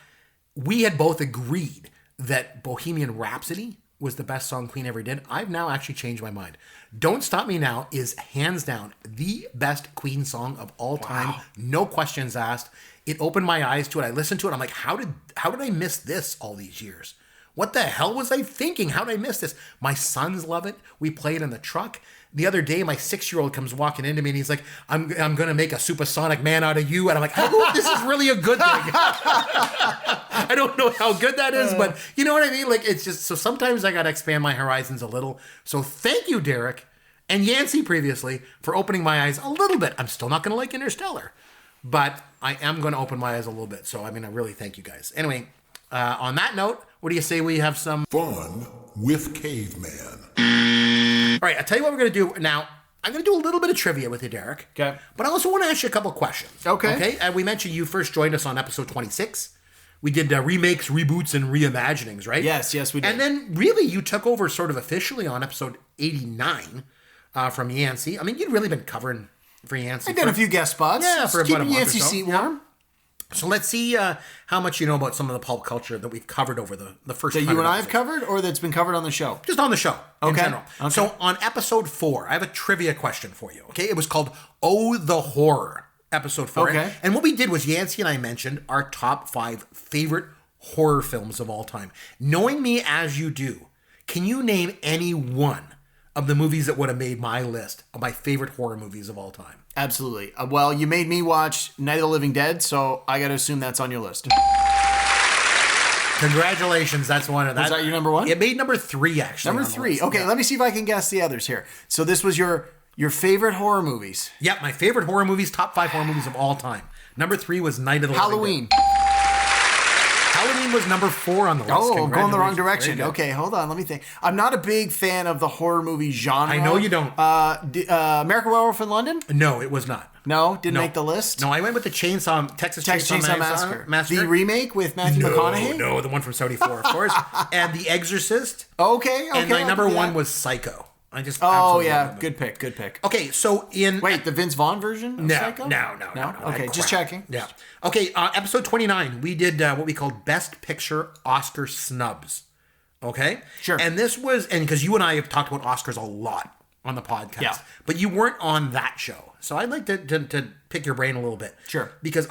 We had both agreed that Bohemian Rhapsody was the best song Queen ever did. I've now actually changed my mind. Don't Stop Me Now is hands down the best Queen song of all time. Wow. No questions asked. It opened my eyes to it. I listened to it. I'm like, how did I miss this all these years? What the hell was I thinking? How did I miss this? My sons love it. We play it in the truck. The other day, my 6-year-old comes walking into me and he's like, I'm going to make a supersonic man out of you. And I'm like, oh, this is really a good thing. I don't know how good that is, but you know what I mean? Like, it's just, so sometimes I got to expand my horizons a little. So thank you, Derek and Yancey previously, for opening my eyes a little bit. I'm still not going to like Interstellar, but I am going to open my eyes a little bit. So, I mean, I really thank you guys. Anyway, on that note, what do you say we have some fun with Caveman? All right, I'll tell you what we're going to do now. I'm going to do a little bit of trivia with you, Derek. Okay. But I also want to ask you a couple of questions. Okay. We mentioned you first joined us on episode 26. We did remakes, reboots, and reimaginings, right? Yes, we did. And then really you took over sort of officially on episode 89 from Yancey. I mean, you'd really been covering for Yancey. I did a few guest spots. Yeah, for about a month Yancey or so. seat warm. So let's see how much you know about some of the pop culture that we've covered over the first. That you and I have episodes. covered, or that's been covered on the show? Just on the show, in general. Okay. So on episode 4, I have a trivia question for you. Okay, it was called "Oh the Horror." Episode 4. Okay. And what we did was Yancey and I mentioned our top 5 favorite horror films of all time. Knowing me as you do, can you name any one of the movies that would have made my list of my favorite horror movies of all time? Absolutely. Well, you made me watch Night of the Living Dead, so I got to assume that's on your list. Congratulations, that's one of that. Was that your number 1? It made number 3 actually. Number 3. Okay, yeah. Let me see if I can guess the others here. So this was your favorite horror movies. Yep, my favorite horror movies, top 5 horror movies of all time. Number 3 was Night of the Halloween. Living Dead. Halloween was number 4 on the list. Oh, going the wrong direction. Okay, hold on. Let me think. I'm not a big fan of the horror movie genre. I know you don't. American Werewolf in London? No, it was not. No? Didn't make the list? No, I went with the Texas Chainsaw Massacre. The remake with Matthew McConaughey? No, the one from 74, of course. And The Exorcist. Okay. And my number 1 was Psycho. Oh, yeah. Good pick. Okay, so Wait, the Vince Vaughn version of Psycho? No. Okay, just checking. Yeah. Okay, episode 29, we did what we called Best Picture Oscar Snubs. Okay? Sure. And this was, and because you and I have talked about Oscars a lot on the podcast, yeah. But you weren't on that show. So I'd like to pick your brain a little bit. Sure. Because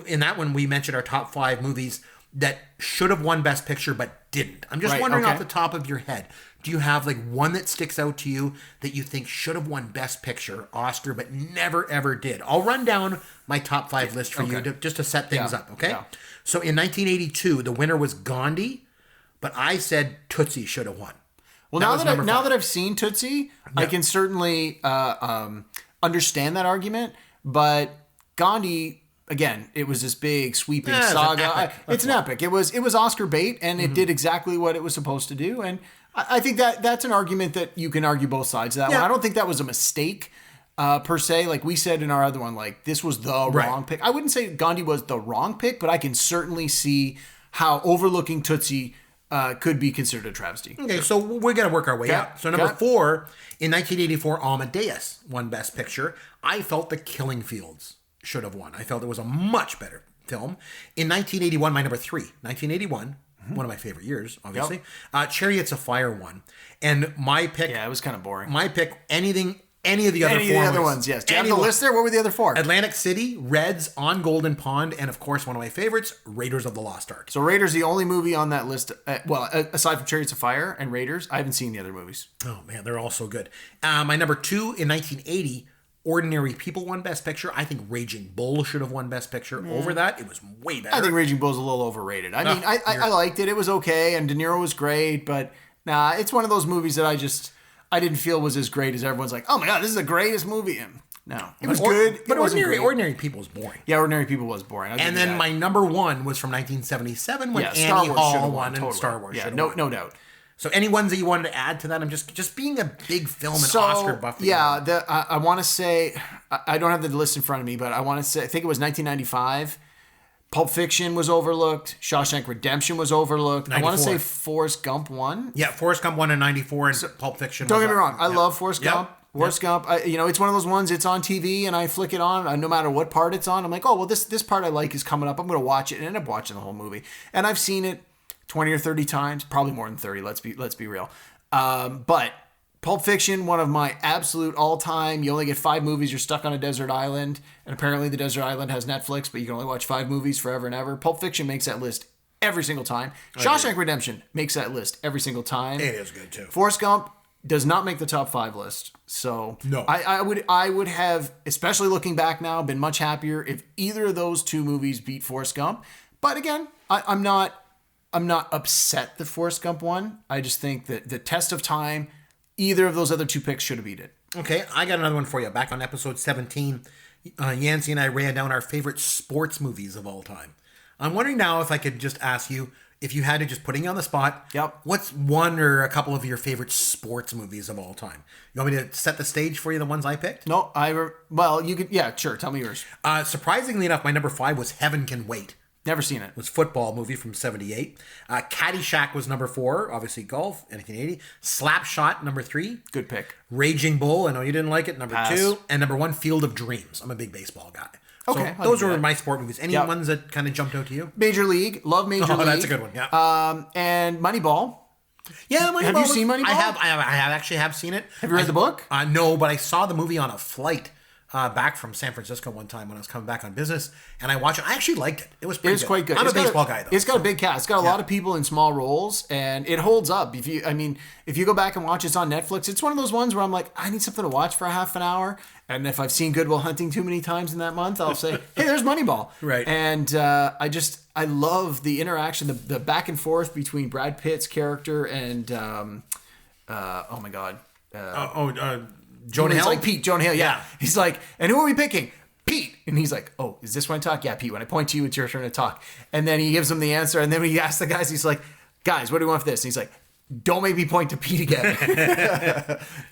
in that one, we mentioned our top 5 movies that should have won Best Picture but didn't. I'm just wondering off the top of your head, do you have like one that sticks out to you that you think should have won Best Picture Oscar but never ever did? I'll run down my top 5 list for you just to set things up, okay? Yeah. So in 1982, the winner was Gandhi, but I said Tootsie should have won. Well, now that I've seen Tootsie, I can certainly understand that argument, but Gandhi, again, it was this big sweeping saga. It's an epic. It was Oscar bait, and it did exactly what it was supposed to do. And I think that's an argument that you can argue both sides of that one. I don't think that was a mistake per se. Like we said in our other one, like this was the wrong pick. I wouldn't say Gandhi was the wrong pick, but I can certainly see how overlooking Tootsie could be considered a travesty. Okay, so we're going to work our way up. So number 4, in 1984, Amadeus won Best Picture. I felt The Killing Fields should have won. I felt it was a much better film. In 1981, my number 3, 1981, one of my favorite years, obviously. Chariots of Fire won. And my pick... Yeah, it was kind of boring. My pick, anything any of the other ones, yes. Do you have the list there? What were the other 4? Atlantic City, Reds, On Golden Pond, and of course, one of my favorites, Raiders of the Lost Ark. So Raiders, the only movie on that list, aside from Chariots of Fire and Raiders, I haven't seen the other movies. Oh man, they're all so good. My number 2 in 1980, Ordinary People won Best Picture. I think Raging Bull should have won Best Picture over that. It was way better. I think Raging Bull's a little overrated. I mean, I liked it. It was okay, and De Niro was great, but nah, it's one of those movies that I didn't feel was as great as everyone's like, oh my God, this is the greatest movie. And no, it was good. But Ordinary People was boring. Yeah, Ordinary People was boring. And then my number 1 was from 1977 when Annie Hall won and Star Wars. Yeah, no doubt. So any ones that you wanted to add to that? I'm just being a big film and Oscar buff. Yeah, I want to say, I don't have the list in front of me, but I want to say, I think it was 1995. Pulp Fiction was overlooked. Shawshank Redemption was overlooked. 94. I want to say Forrest Gump won. Yeah, Forrest Gump won in 94 and Pulp Fiction Don't get me wrong. I love Forrest Gump. Forrest Gump, it's one of those ones, it's on TV and I flick it on, no matter what part it's on. I'm like, oh, well, this part I like is coming up. I'm going to watch it and end up watching the whole movie. And I've seen it 20 or 30 times, probably more than 30, let's be real. But Pulp Fiction, one of my absolute all-time, you only get 5 movies, you're stuck on a desert island, and apparently the desert island has Netflix, but you can only watch 5 movies forever and ever. Pulp Fiction makes that list every single time. Shawshank Redemption makes that list every single time. It is good too. Forrest Gump does not make the top 5 list. So no. I would have, especially looking back now, been much happier if either of those 2 movies beat Forrest Gump. But again, I'm not upset that Forrest Gump won. I just think that the test of time, either of those other 2 picks should have beat it. Okay, I got another one for you. Back on episode 17, Yancey and I ran down our favorite sports movies of all time. I'm wondering now if I could just ask you, if you had to just putting you on the spot, what's one or a couple of your favorite sports movies of all time? You want me to set the stage for you, the ones I picked? No, you could, yeah, sure, tell me yours. Surprisingly enough, my number 5 was Heaven Can Wait. Never seen it. It was a football movie from 78. Caddyshack was number 4, obviously golf, 1980. Slapshot, number 3. Good pick. Raging Bull, I know you didn't like it, number 2. And number 1, Field of Dreams. I'm a big baseball guy. Okay. So those were my sport movies. Any ones that kind of jumped out to you? Major League. Love Major League. Oh, that's a good one, yeah. And Moneyball. Yeah, Moneyball. Have you seen Moneyball? I actually have seen it. Have you read the book? No, but I saw the movie on a flight back from San Francisco one time when I was coming back on business, and I watched it. I actually liked it. It was pretty good. Quite good. I'm a baseball guy, though. It's got a big cast. It's got a lot of people in small roles, and it holds up. If you go back and watch it, it's on Netflix. It's one of those ones where I'm like, I need something to watch for a half an hour, and if I've seen Good Will Hunting too many times in that month, I'll say, hey, there's Moneyball. Right. And I love the interaction, the back and forth between Brad Pitt's character and oh my God. Jonah Hill? Like Pete, Jonah Hill, yeah. He's like, and who are we picking? Pete. And he's like, oh, is this when I talk? Yeah, Pete, when I point to you, it's your turn to talk. And then he gives them the answer. And then when he asks the guys, he's like, guys, what do we want for this? And he's like, don't make me point to Pete again.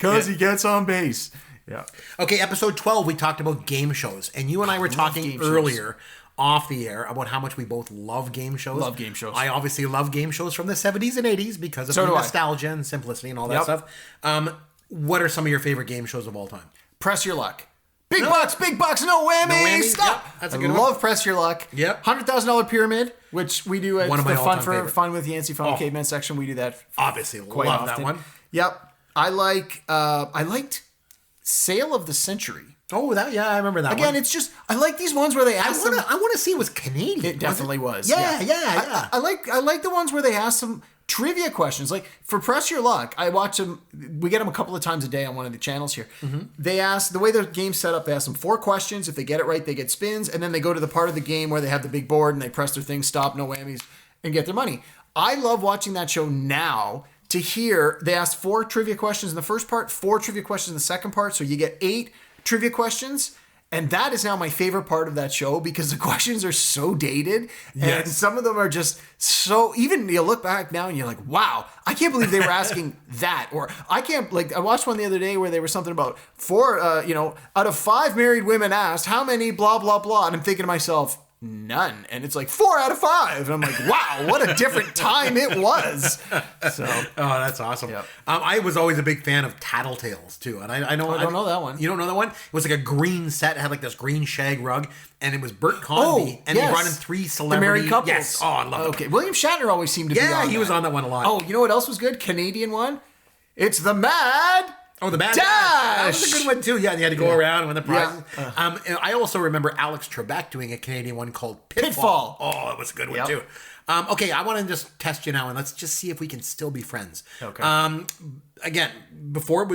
Because he gets on base. Yeah. Okay, episode 12, we talked about game shows. And you and I were talking earlier off the air about how much we both love game shows. Love game shows. I obviously love game shows from the 70s and 80s because of the nostalgia and simplicity and all that stuff. What are some of your favorite game shows of all time? Press Your Luck. Big bucks, no whammies. Stop. Yep, that's a good one. Love Press Your Luck. Yep. $100,000 Pyramid, which we do at the Fun with Yancey Fun Caveman section. We do that. Obviously, quite love often. that one. Yep. I liked Sale of the Century. Oh, I remember that one. Again, it's just, I like these ones where they ask them. I want to see it was Canadian. It definitely was. Yeah. I like the ones where they ask them trivia questions. Like for Press Your Luck, I watch them. We get them a couple of times a day on one of the channels here. Mm-hmm. They ask, the way the game's set up, they ask them 4 questions. If they get it right, they get spins. And then they go to the part of the game where they have the big board and they press their thing, stop, no whammies, and get their money. I love watching that show now to hear they ask 4 trivia questions in the first part, 4 trivia questions in the second part. So you get 8 trivia questions. And that is now my favorite part of that show because the questions are so dated. And some of them are just so, even you look back now and you're like, wow, I can't believe they were asking that. Or I watched one the other day where they were something about 4, out of 5 married women asked, how many blah, blah, blah. And I'm thinking to myself, none. And it's like 4 out of 5. And I'm like, wow, what a different time it was. So, that's awesome. Yep. I was always a big fan of Tattletales too. And I don't know that one. You don't know that one? It was like a green set. It had like this green shag rug. And it was Bert Convy. And they brought in 3 celebrities. The married couples. Yes. Oh, I love it. Okay. William Shatner always seemed to be on he was on that one a lot. Oh, you know what else was good? Canadian one? It's the Mad Oh, the Bad Dash! That was a good one too. Yeah, and you had to go around and win the prizes. Yeah. And I also remember Alex Trebek doing a Canadian one called Pitfall. Oh, that was a good one too. Okay, I want to just test you now, and let's just see if we can still be friends. Okay. Again, before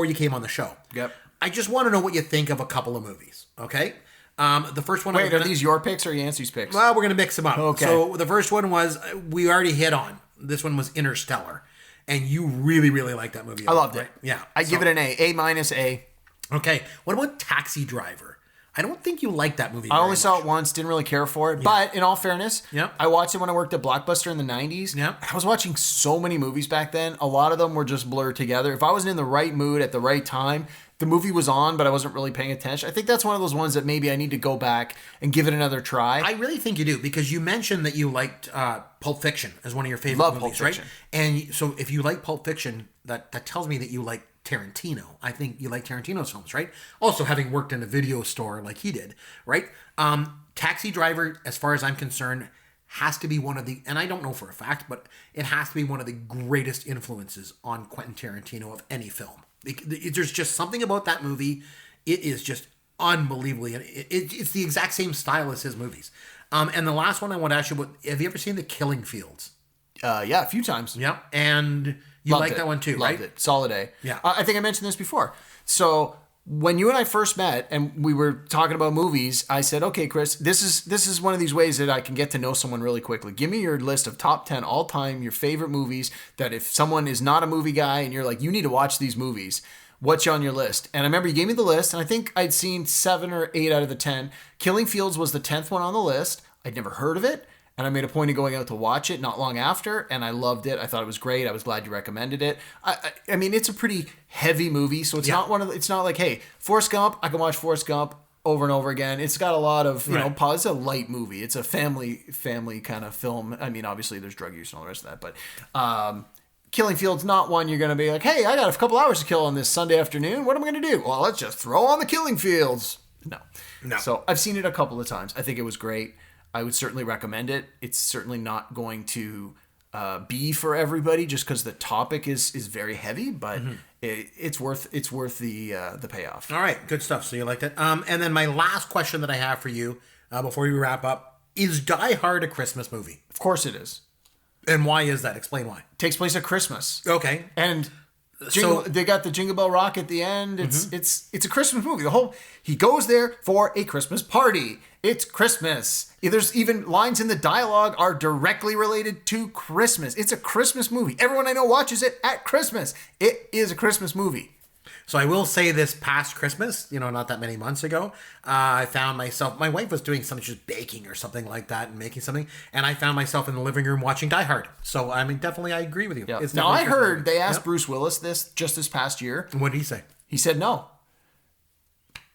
you came on the show. Yep. I just want to know what you think of a couple of movies. Okay. The first one. Wait, are these your picks or Yancey's picks? Well, we're gonna mix them up. Okay. So the first one was we already hit on. This one was Interstellar. And you really, really liked that movie. I loved it. Yeah. I give it an A. A-. Okay. What about Taxi Driver? I don't think you liked that movie. I only saw it once, didn't really care for it. Yeah. But in all fairness, I watched it when I worked at Blockbuster in the 90s. Yeah. I was watching so many movies back then. A lot of them were just blurred together. If I wasn't in the right mood at the right time, the movie was on, but I wasn't really paying attention. I think that's one of those ones that maybe I need to go back and give it another try. I really think you do, because you mentioned that you liked Pulp Fiction as one of your favorite movies, right? And so if you like Pulp Fiction, that tells me that you like Tarantino. I think you like Tarantino's films, right? Also, having worked in a video store like he did, right? Taxi Driver, as far as I'm concerned, has to be one of the, and I don't know for a fact, but it has to be one of the greatest influences on Quentin Tarantino of any film. There's just something about that movie. It is just unbelievably. It's the exact same style as his movies. And the last one I want to ask you about, have you ever seen The Killing Fields? Yeah, a few times. Yeah. And you like that one too, right? Loved it. Solid A. Yeah. I think I mentioned this before. So when you and I first met and we were talking about movies, I said, okay, Chris, this is one of these ways that I can get to know someone really quickly. Give me your list of top 10 all time, your favorite movies, that if someone is not a movie guy and you're like, you need to watch these movies, what's on your list? And I remember you gave me the list, and I think I'd seen 7 or 8 out of the 10. Killing Fields was the 10th one on the list. I'd never heard of it. And I made a point of going out to watch it not long after, and I loved it. I thought it was great. I was glad you recommended it. I mean, it's a pretty heavy movie, so it's not it's not like, hey, Forrest Gump, I can watch Forrest Gump over and over again. It's got a lot of, you know, it's a light movie. It's a family kind of film. I mean, obviously there's drug use and all the rest of that, but Killing Fields not one you're going to be like, hey, I got a couple hours to kill on this Sunday afternoon. What am I going to do? Well, let's just throw on the Killing Fields. No. So I've seen it a couple of times. I think it was great. I would certainly recommend it. It's certainly not going to be for everybody just because the topic is very heavy, but it's worth the payoff. All right, good stuff. So you liked it. And then my last question that I have for you before we wrap up is: Die Hard a Christmas movie? Of course it is. And why is that? Explain why. It takes place at Christmas. Okay. And they got the Jingle Bell Rock at the end. It's a Christmas movie. He goes there for a Christmas party. It's Christmas. There's even lines in the dialogue are directly related to Christmas. It's a Christmas movie. Everyone I know watches it at Christmas. It is a Christmas movie. So I will say this past Christmas, not that many months ago, I found myself, my wife was doing something, she was baking or something like that and making something, and I found myself in the living room watching Die Hard. So, I mean, definitely I agree with you. Yeah. Now, I heard they asked Bruce Willis this past year. What did he say? He said no.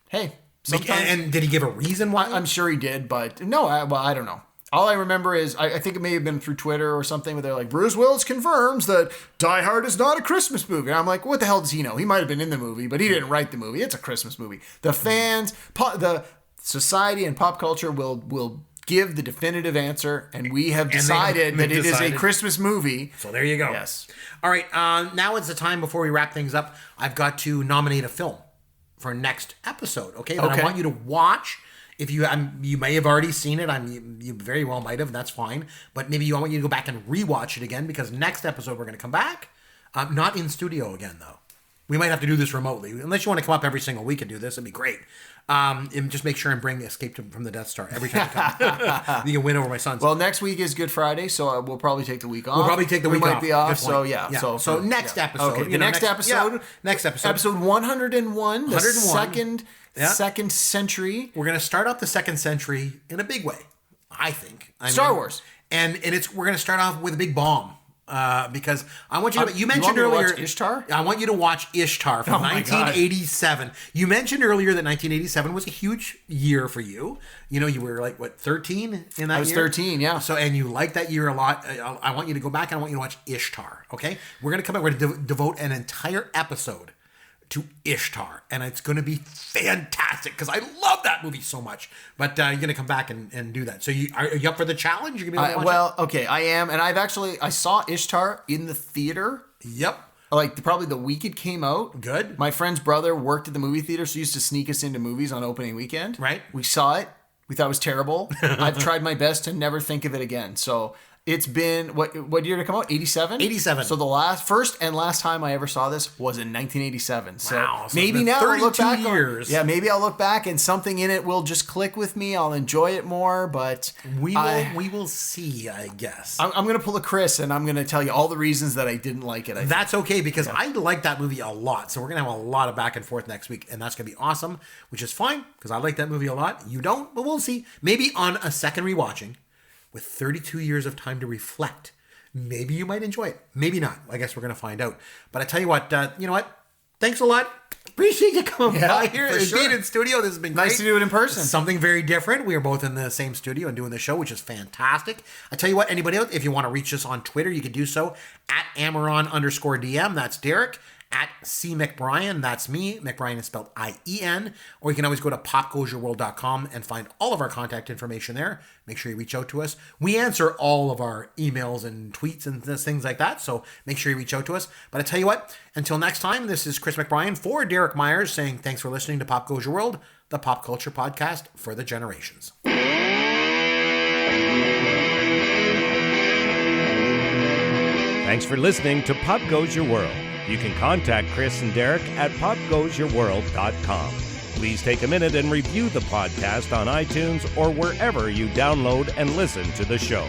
Hey. Sometimes, and did he give a reason why? I'm sure he did, but no, I don't know. All I remember is, I think it may have been through Twitter or something, where they're like, Bruce Willis confirms that Die Hard is not a Christmas movie. And I'm like, what the hell does he know? He might have been in the movie, but he didn't write the movie. It's a Christmas movie. The fans, the society and pop culture will give the definitive answer, and we have decided that it is a Christmas movie. So there you go. Yes. All right, now it's the time before we wrap things up. I've got to nominate a film for next episode, okay? That I want you to watch. If you may have already seen it, you very well might have. That's fine. But maybe I want you to go back and rewatch it again, because next episode we're going to come back, not in studio again though. We might have to do this remotely, unless you want to come up every single week and do this. It'd be great. And just make sure and bring Escape from the Death Star every time you come. You can win over my sons. Well, next week is Good Friday, so we'll probably take the week off. We'll probably take the week off. We might be off, so yeah. So next episode. Okay, next episode. Episode 101, the second century. We're going to start off the second century in a big way, I think. Star Wars. And we're going to start off with a big bomb. Because I want you to, you mentioned earlier, watch Ishtar? I want you to watch Ishtar from 1987. You mentioned earlier that 1987 was a huge year for you. You were like, 13 in that year? I was 13, yeah. So, and you liked that year a lot. I want you to go back and I want you to watch Ishtar, okay? We're going to come back, we're going to devote an entire episode to Ishtar, and it's going to be fantastic because I love that movie so much. But you're going to come back and do that. So are you up for the challenge? You're going to be able to watch it? Okay, I am, and I saw Ishtar in the theater. Yep. like probably the week it came out. Good. My friend's brother worked at the movie theater, so he used to sneak us into movies on opening weekend. Right. We saw it. We thought it was terrible. I've tried my best to never think of it again. So it's been, what year did it come out? 87? 87. So the first and last time I ever saw this was in 1987. So wow. So maybe now I'll look back. 32 years. Maybe I'll look back and something in it will just click with me. I'll enjoy it more, but we will see, I guess. I'm going to pull a Chris and I'm going to tell you all the reasons that I didn't like it. That's okay, because I like that movie a lot. So we're going to have a lot of back and forth next week, and that's going to be awesome, which is fine because I like that movie a lot. You don't, but we'll see. Maybe on a second rewatching, with 32 years of time to reflect, maybe you might enjoy it. Maybe not. I guess we're going to find out. But I tell you what, Thanks a lot. Appreciate you coming by here and being in studio. This has been great. Nice to do it in person. Something very different. We are both in the same studio and doing the show, which is fantastic. I tell you what, anybody else, if you want to reach us on Twitter, you can do so at Amaron_DM. That's Derek. At C McBrien, that's me. McBrien is spelled I-E-N. Or you can always go to popgoesyourworld.com and find all of our contact information there. Make sure you reach out to us. We answer all of our emails and tweets and things like that, so make sure you reach out to us. But I tell you what, until next time, this is Chris McBrien for Derek Myers saying thanks for listening to Pop Goes Your World, the pop culture podcast for the generations. Thanks for listening to Pop Goes Your World. You can contact Chris and Derek at popgoesyourworld.com. Please take a minute and review the podcast on iTunes or wherever you download and listen to the show.